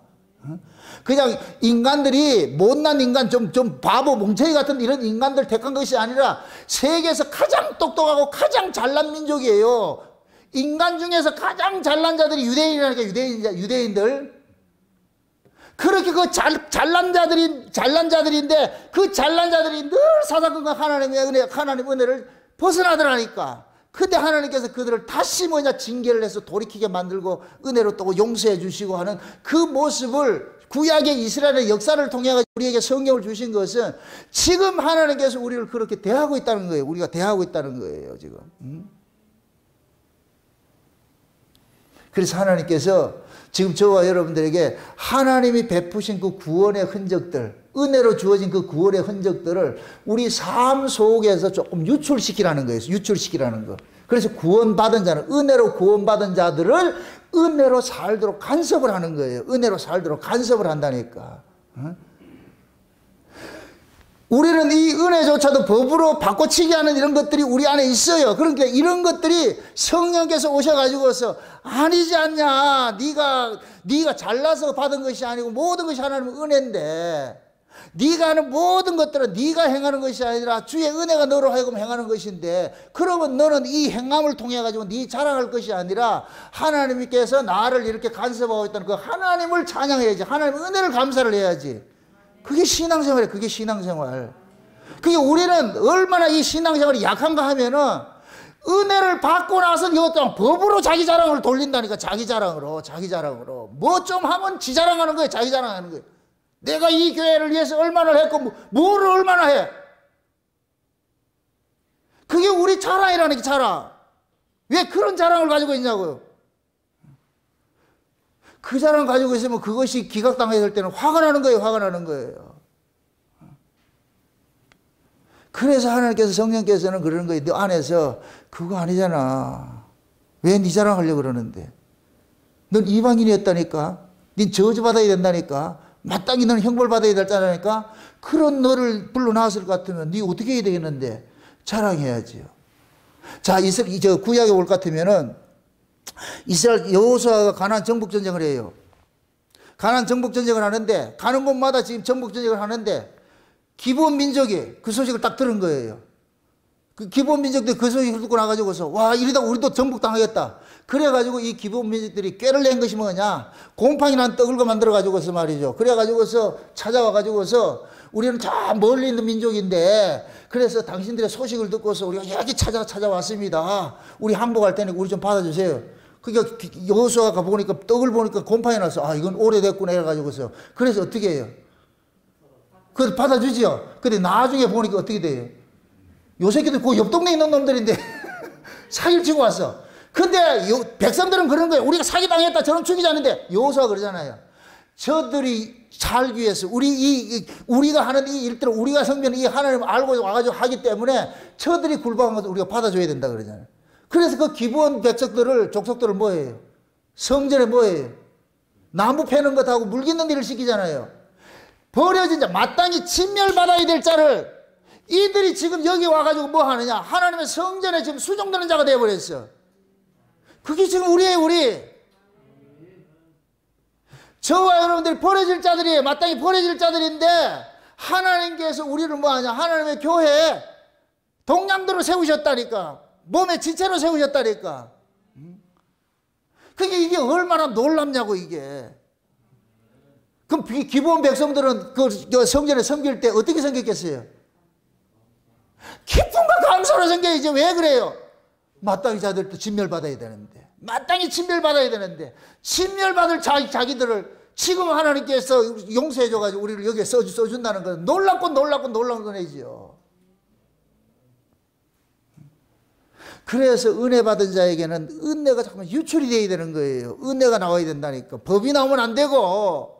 그냥 인간들이 못난 인간 좀 바보 멍청이 같은 이런 인간들 택한 것이 아니라 세계에서 가장 똑똑하고 가장 잘난 민족이에요. 인간 중에서 가장 잘난 자들이 유대인이라니까. 유대인들 그렇게 그 잘난 자들인데 그 잘난 자들이 늘 사사건건 하나님 은혜를 벗어나더라니까. 근데 하나님께서 그들을 다시 징계를 해서 돌이키게 만들고 은혜로 또 용서해 주시고 하는 그 모습을 구약의 이스라엘의 역사를 통해 우리에게 성경을 주신 것은 지금 하나님께서 우리를 그렇게 대하고 있다는 거예요. 우리가 대하고 있다는 거예요, 지금. 그래서 하나님께서 지금 저와 여러분들에게 하나님이 베푸신 그 구원의 흔적들, 은혜로 주어진 그 구원의 흔적들을 우리 삶 속에서 조금 유출시키라는 거예요. 유출시키라는 거. 그래서 구원받은 자는, 은혜로 구원받은 자들을 은혜로 살도록 간섭을 하는 거예요. 은혜로 살도록 간섭을 한다니까. 우리는 이 은혜조차도 법으로 바꿔치기 하는 이런 것들이 우리 안에 있어요. 그러니까 이런 것들이 성령께서 오셔가지고서 아니지 않냐. 네가 잘나서 받은 것이 아니고 모든 것이 하나님의 은혜인데, 네가 하는 모든 것들은 네가 행하는 것이 아니라 주의 은혜가 너로 하여금 행하는 것인데, 그러면 너는 이 행함을 통해 가지고 네 자랑할 것이 아니라 하나님께서 나를 이렇게 간섭하고 있다는 그 하나님을 찬양해야지. 하나님의 은혜를 감사를 해야지. 그게 신앙생활이에요. 그게 신앙생활. 그게 우리는 얼마나 이 신앙생활이 약한가 하면은 은혜를 받고 나서 이것도 법으로 자기 자랑을 돌린다니까. 자기 자랑으로. 뭐 좀 하면 지 자랑하는 거예요. 자기 자랑하는 거예요. 내가 이 교회를 위해서 얼마나 했고 뭐를 얼마나 해. 그게 우리 자랑이라는 게 자랑. 왜 그런 자랑을 가지고 있냐고요. 그 자랑 가지고 있으면 그것이 기각당했을 때는 화가 나는 거예요. 화가 나는 거예요. 그래서 하나님께서, 성령께서는 그러는 거예요. 너 안에서 그거 아니잖아. 왜 네 자랑하려고 그러는데. 넌 이방인이었다니까. 넌 저주받아야 된다니까. 마땅히 너는 형벌받아야 될 자라니까. 그런 너를 불러나왔을 것 같으면 네 어떻게 해야 되겠는데. 자랑해야지요. 자, 저 구약에 올 것 같으면은 이스라엘 여호수아가 가나안 정복 전쟁을 해요. 가나안 정복 전쟁을 하는데, 가는 곳마다 지금 정복 전쟁을 하는데 기브온 민족이 그 소식을 딱 들은 거예요. 그 기브온 민족들이 그 소식을 듣고 나가지고서 와, 이러다 우리도 정복당하겠다. 그래가지고 이 기브온 민족들이 꾀를 낸 것이 뭐냐, 곰팡이 난 떡을 만들어가지고서 말이죠. 그래가지고서 찾아와가지고서 우리는 저 멀리 있는 민족인데, 그래서 당신들의 소식을 듣고서 우리가 여기 찾아왔습니다. 우리 항복할 테니까 우리 좀 받아주세요. 그러니까 여호수아가 가보니까 떡을 보니까 곰팡이 나서 아, 이건 오래됐구나 해가지고서, 그래서 어떻게 해요? 그걸 받아주지요. 근데 나중에 보니까 어떻게 돼요? 요 새끼들 그 옆 동네에 있는 놈들인데 사기를 치고 왔어. 근데 백성들은 그런 거예요. 우리가 사기당했다, 저놈 죽이지 않는데. 여호수아가 그러잖아요. 저들이 살기 위해서 우리가 하는 이 일들을, 우리가 성전에 이 하나님을 알고 와가지고 하기 때문에 저들이 굴복한 것을 우리가 받아줘야 된다 그러잖아요. 그래서 그 기브온 백성들을, 족속들을 뭐예요? 성전에 뭐예요? 나무 패는 것하고 물 깃는 일을 시키잖아요. 버려진 자, 마땅히 진멸받아야 될 자를 이들이 지금 여기 와가지고 뭐 하느냐? 하나님의 성전에 지금 수종되는 자가 되어버렸어. 그게 지금 우리예요, 우리. 저와 여러분들이 버려질 자들이에요. 마땅히 버려질 자들인데, 하나님께서 우리를 뭐 하냐? 하나님의 교회에 동량도로 세우셨다니까. 몸의 지체로 세우셨다니까. 그게 이게 얼마나 놀랍냐고, 이게. 그럼 기브온 백성들은 그 성전에 섬길 때 어떻게 섬겼겠어요? 기쁨과 감사로 섬겨야지. 왜 그래요? 마땅히 자들도 진멸받아야 되는데, 마땅히 진멸받아야 되는데, 진멸받을 자기들을 지금 하나님께서 용서해줘가지고 우리를 여기에 써준다는 건 놀라운 거네지요. 그래서 은혜 받은 자에게는 은혜가 잠깐 유출이 돼야 되는 거예요. 은혜가 나와야 된다니까. 법이 나오면 안 되고.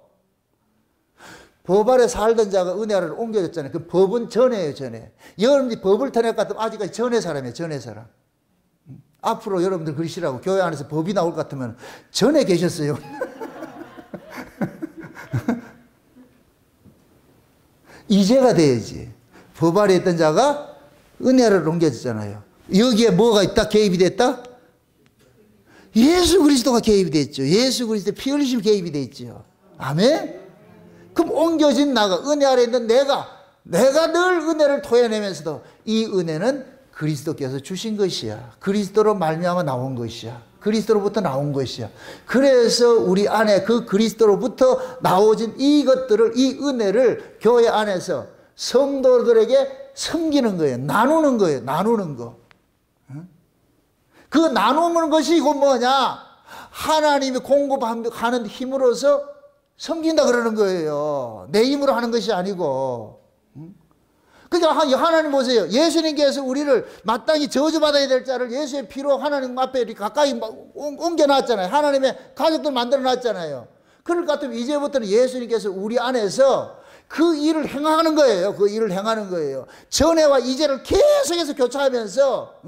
법 아래 살던 자가 은혜 아래로 옮겨졌잖아요. 그 법은 전에예요, 전에. 여러분들이 법을 터낼 것 같으면 아직까지 전의 사람이에요, 전의 사람. 앞으로 여러분들 그러시라고, 교회 안에서 법이 나올 것 같으면 전에 계셨어요. 이제가 돼야지. 법 아래 있던 자가 은혜 아래로 옮겨졌잖아요. 여기에 뭐가 있다? 개입이 됐다? 예수 그리스도가 개입이 됐죠. 예수 그리스도의 피 흘리심 개입이 됐죠. 아멘? 그럼 옮겨진 나가, 은혜 아래 있는 내가 늘 은혜를 토해내면서도 이 은혜는 그리스도께서 주신 것이야. 그리스도로 말미암아 나온 것이야. 그리스도로부터 나온 것이야. 그래서 우리 안에 그 그리스도로부터 나오진 이것들을, 이 은혜를 교회 안에서 성도들에게 섬기는 거예요. 나누는 거예요. 나누는 거. 그 나누는 것이 이건 뭐냐? 하나님이 공급하는 힘으로서 섬긴다 그러는 거예요. 내 힘으로 하는 것이 아니고. 그러니까 하나님 보세요. 예수님께서 우리를 마땅히 저주받아야 될 자를 예수의 피로 하나님 앞에 이렇게 가까이 옮겨놨잖아요. 하나님의 가족들 만들어놨잖아요. 그럴 것 같으면 이제부터는 예수님께서 우리 안에서 그 일을 행하는 거예요. 그 일을 행하는 거예요. 전에와 이제를 계속해서 교차하면서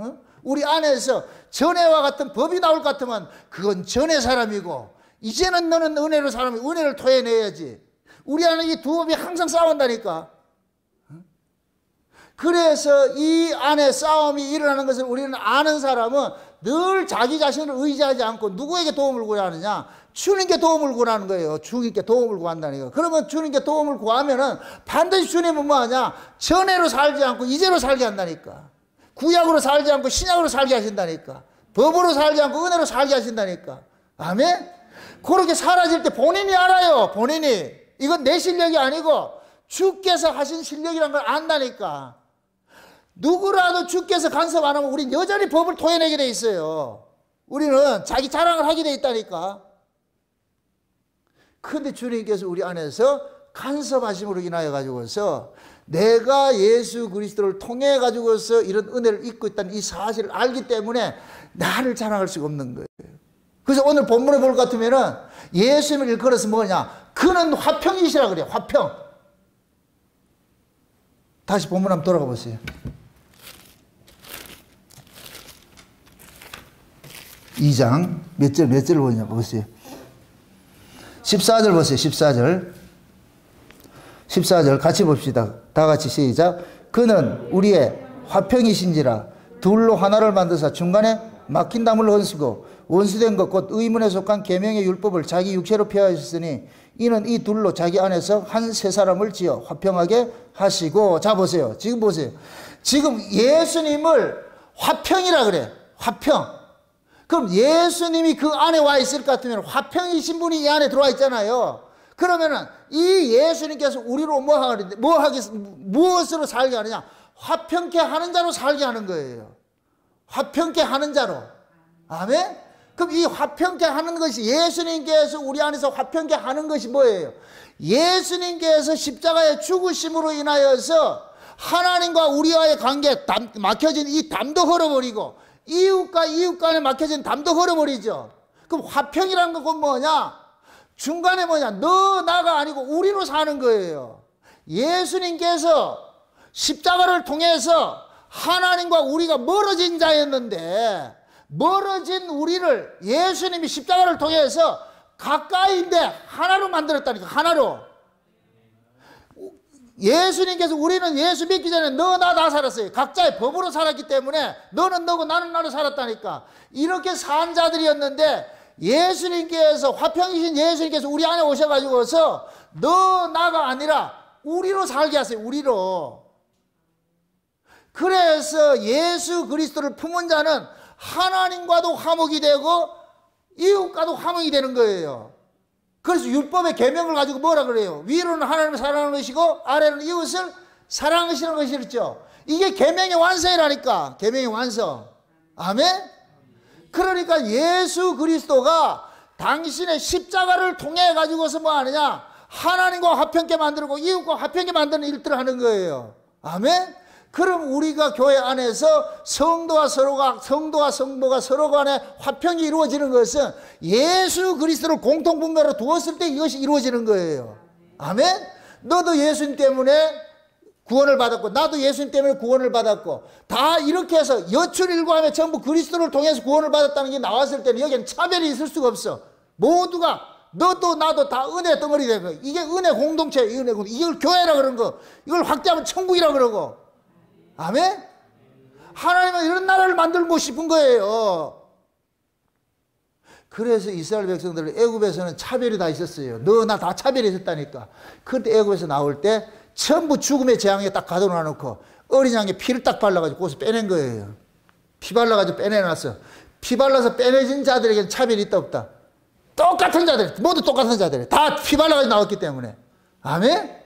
우리 안에서 전에와 같은 법이 나올 것 같으면 그건 전의 사람이고, 이제는 너는 은혜로 사람이 은혜를 토해내야지. 우리 안에 이 두 법이 항상 싸운다니까. 그래서 이 안에 싸움이 일어나는 것을 우리는 아는 사람은 늘 자기 자신을 의지하지 않고 누구에게 도움을 구하느냐? 주님께 도움을 구하는 거예요. 주님께 도움을 구한다니까. 그러면 주님께 도움을 구하면은 반드시 주님은 뭐하냐? 전에로 살지 않고 이제로 살게 한다니까. 구약으로 살지 않고 신약으로 살게 하신다니까. 법으로 살지 않고 은혜로 살게 하신다니까. 아멘? 그렇게 사라질 때 본인이 알아요. 본인이. 이건 내 실력이 아니고 주께서 하신 실력이란 걸 안다니까. 누구라도 주께서 간섭 안 하면 우린 여전히 법을 토해내게 돼 있어요. 우리는 자기 자랑을 하게 돼 있다니까. 그런데 주님께서 우리 안에서 간섭하심으로 인하여 가지고서 내가 예수 그리스도를 통해 가지고서 이런 은혜를 입고 있다는 이 사실을 알기 때문에 나를 자랑할 수가 없는 거예요. 그래서 오늘 본문에 볼 것 같으면은 예수님을 일컬어서 뭐냐? 그는 화평이시라 그래요. 화평. 다시 본문 한번 돌아가 보세요. 2장 몇 절을 보냐 보세요. 14절 보세요. 14절 같이 봅시다. 다 같이 시작. 그는 우리의 화평이신지라 둘로 하나를 만드사 중간에 막힌 담을 헌수고 원수된 것 곧 의문에 속한 계명의 율법을 자기 육체로 폐하셨으니 이는 이 둘로 자기 안에서 한 세 사람을 지어 화평하게 하시고. 자 보세요. 지금 보세요. 지금 예수님을 화평이라 그래. 화평. 그럼 예수님이 그 안에 와 있을 것 같으면 화평이신 분이 이 안에 들어와 있잖아요. 그러면은 이 예수님께서 우리로 무엇으로 살게 하느냐? 화평케 하는 자로 살게 하는 거예요. 화평케 하는 자로. 아멘? 그럼 이 화평케 하는 것이, 예수님께서 우리 안에서 화평케 하는 것이 뭐예요? 예수님께서 십자가의 죽으심으로 인하여서 하나님과 우리와의 관계, 막혀진 이 담도 헐어버리고 이웃과 이웃 간에 막혀진 담도 헐어버리죠. 그럼 화평이라는 건 뭐냐? 중간에 뭐냐? 너 나가 아니고 우리로 사는 거예요. 예수님께서 십자가를 통해서 하나님과 우리가 멀어진 자였는데 멀어진 우리를 예수님이 십자가를 통해서 가까이인데 하나로 만들었다니까. 하나로. 예수님께서 우리는 예수 믿기 전에 너 나 다 살았어요. 각자의 법으로 살았기 때문에 너는 너고 나는 나로 살았다니까. 이렇게 산 자들이었는데 예수님께서, 화평이신 예수님께서 우리 안에 오셔가지고서 너 나가 아니라 우리로 살게 하세요. 우리로. 그래서 예수 그리스도를 품은 자는 하나님과도 화목이 되고 이웃과도 화목이 되는 거예요. 그래서 율법의 계명을 가지고 뭐라 그래요? 위로는 하나님을 사랑하는 것이고 아래는 이웃을 사랑하시는 것이었죠. 이게 계명의 완성이라니까. 계명의 완성. 아멘? 그러니까 예수 그리스도가 당신의 십자가를 통해 가지고서 뭐 하느냐? 하나님과 화평케 만들고 이웃과 화평케 만드는 일들을 하는 거예요. 아멘? 그럼 우리가 교회 안에서 성도와 성도가 서로 간에 화평이 이루어지는 것은 예수 그리스도를 공통분가로 두었을 때 이것이 이루어지는 거예요. 아멘? 너도 예수님 때문에 구원을 받았고 나도 예수님 때문에 구원을 받았고 다 이렇게 해서 여출일관에 전부 그리스도를 통해서 구원을 받았다는 게 나왔을 때는 여기는 차별이 있을 수가 없어. 모두가 너도 나도 다 은혜 덩어리 되는 거예요. 이게 은혜 공동체, 은혜 공동체. 이걸 교회라 그런 거. 이걸 확대하면 천국이라 그러고. 아멘? 하나님은 이런 나라를 만들고 싶은 거예요. 그래서 이스라엘 백성들은 애굽에서는 차별이 다 있었어요. 너 나 다 차별이 있었다니까. 그때 애굽에서 나올 때 전부 죽음의 재앙에 딱 가둬놔 놓고 어린 양에 피를 딱 발라가지고 거기서 빼낸 거예요. 피 발라가지고 빼내놨어. 피 발라서 빼내진 자들에게는 차별이 있다 없다? 똑같은 자들, 모두 똑같은 자들. 다 피 발라가지고 나왔기 때문에. 아멘?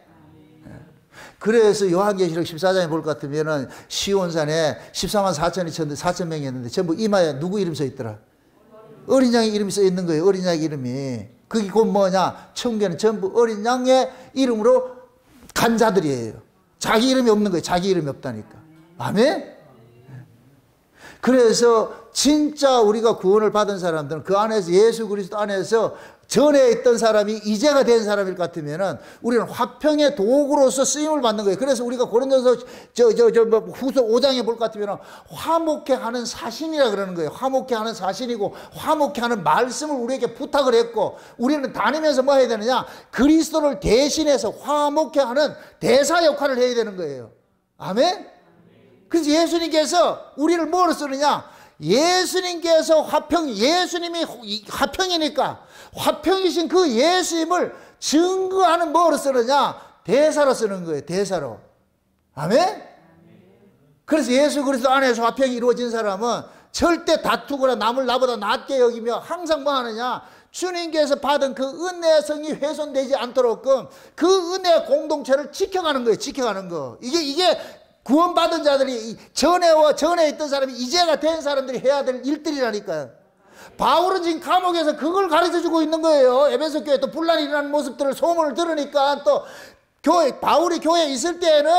그래서 요한계시록 14장에 볼 것 같으면은 시온산에 14만 4천이 쳤는데 4천 명이었는데 전부 이마에 누구 이름 써 있더라? 어린 양의 이름이 써 있는 거예요. 어린 양의 이름이. 그게 곧 뭐냐? 천국에는 전부 어린 양의 이름으로 간 자들이에요. 자기 이름이 없는 거예요. 자기 이름이 없다니까. 아멘? 그래서 진짜 우리가 구원을 받은 사람들은 그 안에서 예수 그리스도 안에서 전에 있던 사람이 이제가 된 사람일 것 같으면은 우리는 화평의 도구로서 쓰임을 받는 거예요. 그래서 우리가 고린도서 후서 5장에 볼 것 같으면은 화목해 하는 사신이라 그러는 거예요. 화목해 하는 사신이고 화목해 하는 말씀을 우리에게 부탁을 했고, 우리는 다니면서 뭐 해야 되느냐? 그리스도를 대신해서 화목해 하는 대사 역할을 해야 되는 거예요. 아멘? 그래서 예수님께서 우리를 뭐로 쓰느냐? 예수님께서 예수님이 화평이니까 화평이신 그 예수님을 증거하는 뭐로 쓰느냐? 대사로 쓰는 거예요. 대사로. 아멘? 그래서 예수 그리스도 안에서 화평이 이루어진 사람은 절대 다투거나 남을 나보다 낮게 여기며 항상 뭐 하느냐? 주님께서 받은 그 은혜의 성이 훼손되지 않도록끔 그 은혜의 공동체를 지켜가는 거예요. 지켜가는 거. 이게 구원받은 자들이 전에 있던 사람이 이제가 된 사람들이 해야 될 일들이라니까요. 바울은 지금 감옥에서 그걸 가르쳐주고 있는 거예요. 에베소 교회 또 분란이 일어나는 모습들을 소문을 들으니까 또 바울이 교회에 있을 때에는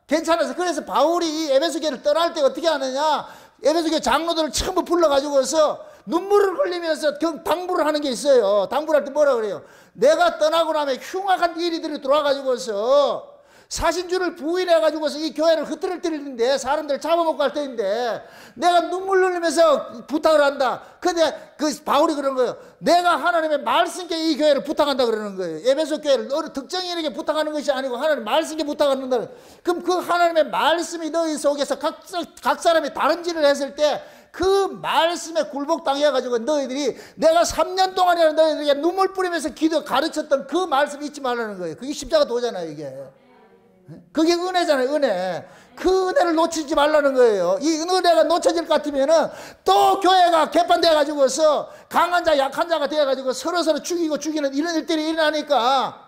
괜찮아서, 그래서 바울이 이 에베소 교회를 떠날 때 어떻게 하느냐? 에베소 교회 장로들을 전부 불러가지고서 눈물을 흘리면서 당부를 하는 게 있어요. 당부를 할 때 뭐라 그래요? 내가 떠나고 나면 흉악한 일이들이 들어와가지고서 사신주를 부인해가지고서 이 교회를 흐트러뜨리는데, 사람들을 잡아먹고 할 때인데 내가 눈물 흘리면서 부탁을 한다. 근데 그 바울이 그런 거예요. 내가 하나님의 말씀께 이 교회를 부탁한다 그러는 거예요. 에베소 교회를 어느 특정인에게 부탁하는 것이 아니고 하나님 말씀께 부탁한다. 그럼 그 하나님의 말씀이 너희 속에서 각 사람이 다른 짓을 했을 때 그 말씀에 굴복당해가지고 너희들이 내가 3년 동안이나 너희들에게 눈물 뿌리면서 가르쳤던 그 말씀 잊지 말라는 거예요. 그게 십자가 도잖아요, 이게. 그게 은혜잖아요, 은혜. 그 은혜를 놓치지 말라는 거예요. 이 은혜가 놓쳐질 것 같으면은 또 교회가 개판돼가지고서 강한 자, 약한 자가 돼가지고 서로 죽이고 죽이는 이런 일들이 일어나니까.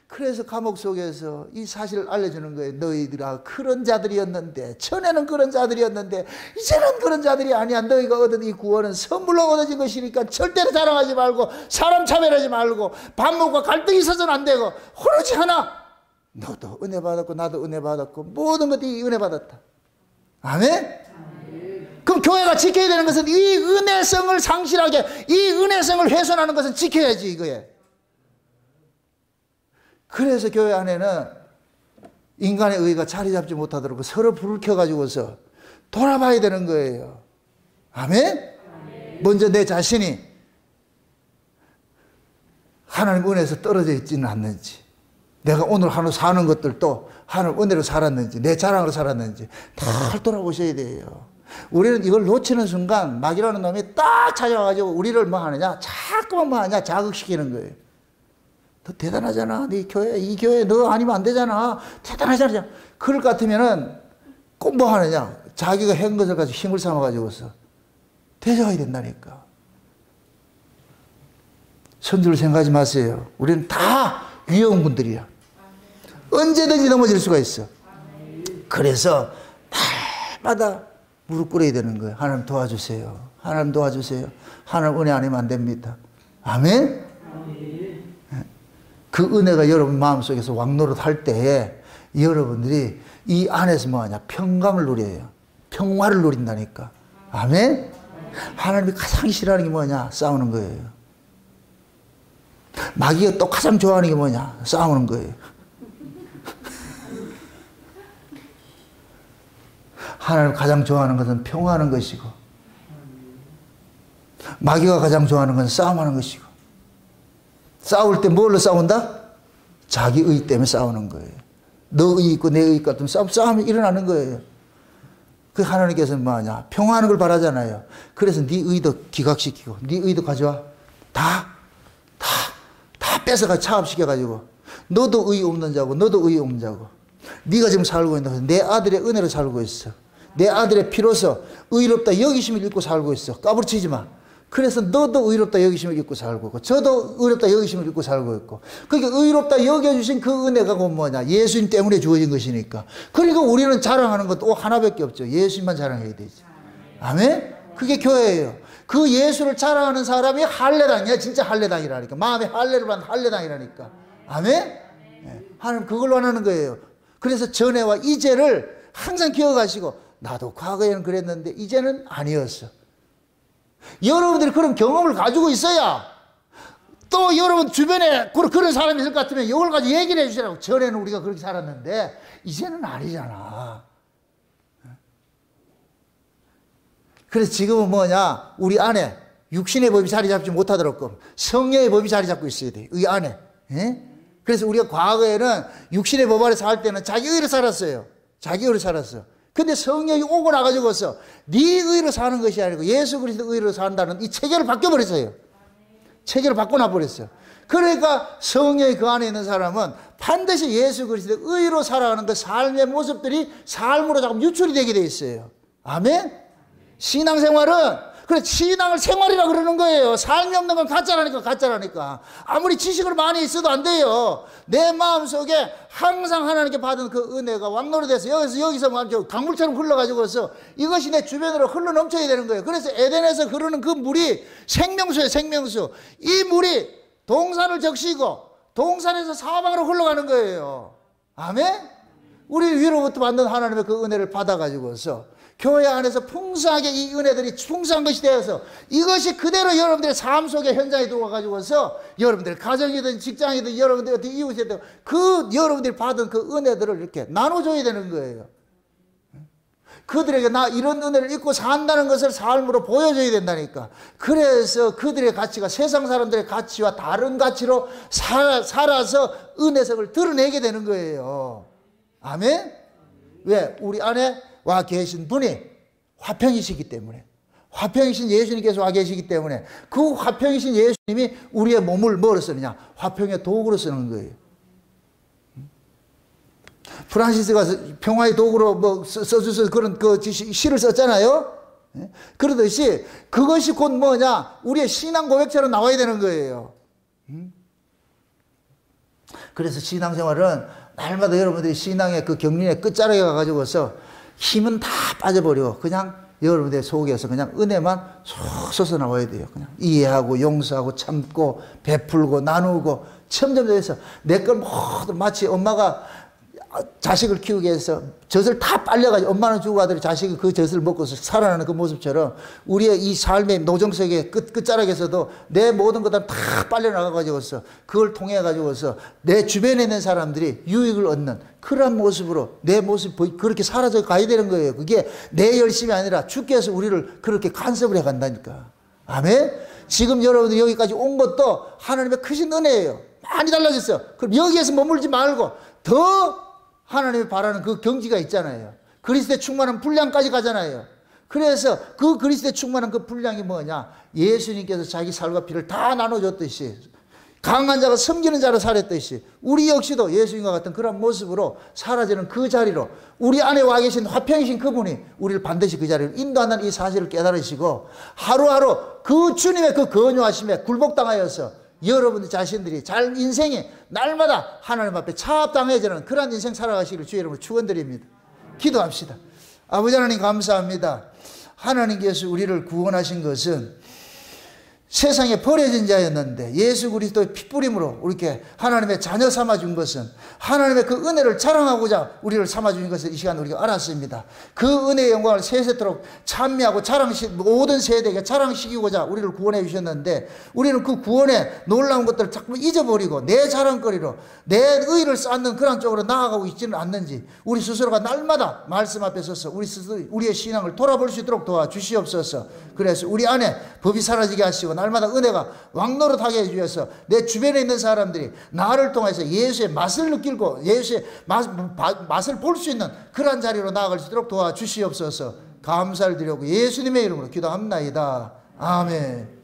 그래서 감옥 속에서 이 사실을 알려주는 거예요. 너희들아, 그런 자들이었는데, 전에는 그런 자들이었는데 이제는 그런 자들이 아니야. 너희가 얻은 이 구원은 선물로 얻어진 것이니까 절대로 자랑하지 말고 사람 차별하지 말고 반목과 갈등이 있어서는 안 되고, 오로지 하나, 너도 은혜 받았고 나도 은혜 받았고 모든 것들이 은혜 받았다. 아멘? 그럼 교회가 지켜야 되는 것은 이 은혜성을 상실하게, 이 은혜성을 훼손하는 것은 지켜야지, 이거에. 그래서 교회 안에는 인간의 의가 자리 잡지 못하도록 서로 불을 켜가지고서 돌아봐야 되는 거예요. 아멘? 먼저 내 자신이 하나님 은혜에서 떨어져 있지는 않는지, 내가 오늘 하루 사는 것들도 하나님 은혜로 살았는지, 내 자랑으로 살았는지 다 돌아보셔야 돼요. 우리는 이걸 놓치는 순간 마귀라는 놈이 딱 찾아와가지고 우리를 뭐 하느냐? 자꾸만 뭐 하냐? 자극시키는 거예요. 너 대단하잖아. 네 교회, 이 교회 너 아니면 안 되잖아. 대단하잖아. 그럴 것 같으면은 꼭 뭐 하느냐? 자기가 한 것을 가지고 힘을 삼아가지고서 대적해야 된다니까. 선두를 생각하지 마세요. 우리는 다 위험한 분들이야. 언제든지 넘어질 수가 있어. 그래서 날마다 무릎 꿇어야 되는 거예요. 하나님 도와주세요. 하나님 도와주세요. 하나님 은혜 아니면 안 됩니다. 아멘? 그 은혜가 여러분 마음속에서 왕노릇 할 때에 여러분들이 이 안에서 뭐하냐? 평강을 누려요. 평화를 누린다니까. 아멘? 하나님이 가장 싫어하는 게 뭐냐? 싸우는 거예요. 마귀가 또 가장 좋아하는 게 뭐냐? 싸우는 거예요. 하나님 가장 좋아하는 것은 평화하는 것이고, 마귀가 가장 좋아하는 것은 싸움하는 것이고, 싸울 때 뭘로 싸운다? 자기 의 때문에 싸우는 거예요. 너 의 있고 내 의 있고 같으면 싸움이 일어나는 거예요. 그 하나님께서는 뭐하냐? 평화하는 걸 바라잖아요. 그래서 네 의도 기각시키고 네 의도 가져와. 다 뺏어가 차압시켜가지고 너도 의 없는 자고 너도 의 없는 자고, 네가 지금 살고 있는 내 아들의 은혜로 살고 있어. 내 아들의 피로서 의롭다 여기심을 입고 살고 있어. 까불치지 마. 그래서 너도 의롭다 여기심을 입고 살고 있고 저도 의롭다 여기심을 입고 살고 있고, 그러니까 의롭다 여겨주신 그 은혜가 뭐냐? 예수님 때문에 주어진 것이니까. 그러니까 우리는 자랑하는 것도 하나밖에 없죠. 예수님만 자랑해야 되지. 아멘? 그게 교회예요. 그 예수를 자랑하는 사람이 할례당이야. 진짜 할례당이라니까. 마음에 할례를 받는 할례당이라니까. 아멘? 네. 하나님 그걸 원하는 거예요. 그래서 전에와 이제를 항상 기억하시고, 나도 과거에는 그랬는데 이제는 아니었어. 여러분들이 그런 경험을 가지고 있어야 또 여러분 주변에 그런 사람이 있을 것 같으면 이걸 가지고 얘기를 해주시라고. 전에는 우리가 그렇게 살았는데 이제는 아니잖아. 그래서 지금은 뭐냐, 우리 안에 육신의 법이 자리 잡지 못하도록 성령의 법이 자리 잡고 있어야 돼, 이 안에. 예? 그래서 우리가 과거에는 육신의 법 아래 살 때는 자기 의로 살았어요. 자기 의로 살았어. 근데 성령이 오고 나가지고서 네 의로 사는 것이 아니고 예수 그리스도 의로 산다는 이 체계를 바뀌어버렸어요. 체계를 바꿔놔버렸어요. 그러니까 성령이 그 안에 있는 사람은 반드시 예수 그리스도 의로 살아가는 그 삶의 모습들이 삶으로 자꾸 유출이 되게 돼 있어요. 아멘? 신앙생활은 그래, 신앙을 생활이라 그러는 거예요. 삶이 없는 건 가짜라니까, 가짜라니까. 아무리 지식을 많이 있어도 안 돼요. 내 마음속에 항상 하나님께 받은 그 은혜가 왕노릇돼서 여기서 강물처럼 흘러가지고서 이것이 내 주변으로 흘러 넘쳐야 되는 거예요. 그래서 에덴에서 흐르는 그 물이 생명수예요, 생명수. 이 물이 동산을 적시고 동산에서 사방으로 흘러가는 거예요. 아멘? 우리 위로부터 받는 하나님의 그 은혜를 받아가지고서 교회 안에서 풍성하게 이 은혜들이 풍성한 것이 되어서 이것이 그대로 여러분들의 삶 속에 현장에 들어와가지고서 여러분들 가정이든 직장이든 여러분들 어떤 이웃이든 그 여러분들이 받은 그 은혜들을 이렇게 나눠줘야 되는 거예요. 그들에게 나 이런 은혜를 입고 산다는 것을 삶으로 보여줘야 된다니까. 그래서 그들의 가치가 세상 사람들의 가치와 다른 가치로 살아서 은혜성을 드러내게 되는 거예요. 아멘? 왜? 우리 안에 와 계신 분이 화평이시기 때문에, 화평이신 예수님께서 와 계시기 때문에 그 화평이신 예수님이 우리의 몸을 뭐로 쓰느냐? 화평의 도구로 쓰는 거예요. 프란시스가 평화의 도구로 뭐 써주셔서 그런 그 시를 썼잖아요. 그러듯이 그것이 곧 뭐냐? 우리의 신앙 고백처럼 나와야 되는 거예요. 그래서 신앙생활은 날마다 여러분들이 신앙의 그 경륜의 끝자락에 가가지고서 힘은 다 빠져버리고 그냥 여러분들 속에서 그냥 은혜만 쏙 솟아 나와야 돼요. 그냥 이해하고 용서하고 참고 베풀고 나누고 점점해서 내 걸 모두 마치 엄마가 자식을 키우기 위해서 젖을 다 빨려가지고 엄마는 주고 아들이 자식이 그 젖을 먹고서 살아나는 그 모습처럼 우리의 이 삶의 노정석의 끝자락에서도 내 모든 것들 다 빨려나가가지고서 그걸 통해가지고서 내 주변에 있는 사람들이 유익을 얻는 그런 모습으로 내 모습이 그렇게 사라져 가야 되는 거예요. 그게 내 열심이 아니라 주께서 우리를 그렇게 간섭을 해 간다니까. 아멘? 지금 여러분들 여기까지 온 것도 하나님의 크신 은혜예요. 많이 달라졌어요. 그럼 여기에서 머물지 말고 더 하나님이 바라는 그 경지가 있잖아요. 그리스도의 충만한 분량까지 가잖아요. 그래서 그 그리스도의 충만한 그 분량이 뭐냐? 예수님께서 자기 살과 피를 다 나눠줬듯이 강한 자가 섬기는 자로 살았듯이 우리 역시도 예수님과 같은 그런 모습으로 사라지는 그 자리로 우리 안에 와 계신 화평이신 그분이 우리를 반드시 그 자리로 인도한다는 이 사실을 깨달으시고 하루하루 그 주님의 그 건요하심에 굴복당하여서 여러분들 자신들이 잘 인생이 날마다 하나님 앞에 차압당해지는 그런 인생 살아가시기를 주의 이름으로 축원드립니다. 기도합시다. 아버지 하나님 감사합니다. 하나님께서 우리를 구원하신 것은 세상에 버려진 자였는데 예수 그리스도의 핏부림으로 이렇게 하나님의 자녀 삼아준 것은 하나님의 그 은혜를 자랑하고자 우리를 삼아준 것을 이 시간 우리가 알았습니다. 그 은혜의 영광을 세세토록 찬미하고 모든 세대에게 자랑시키고자 우리를 구원해 주셨는데 우리는 그 구원의 놀라운 것들을 자꾸 잊어버리고 내 자랑거리로 내 의를 쌓는 그런 쪽으로 나아가고 있지는 않는지 우리 스스로가 날마다 말씀 앞에 서서 우리의 신앙을 돌아볼 수 있도록 도와주시옵소서. 그래서 우리 안에 법이 사라지게 하시고 날마다 은혜가 왕노릇하게 해주셔서 내 주변에 있는 사람들이 나를 통해서 예수의 맛을 느끼고 예수의 맛을 볼 수 있는 그런 자리로 나아갈 수 있도록 도와주시옵소서. 감사를 드리고 예수님의 이름으로 기도합나이다. 아멘.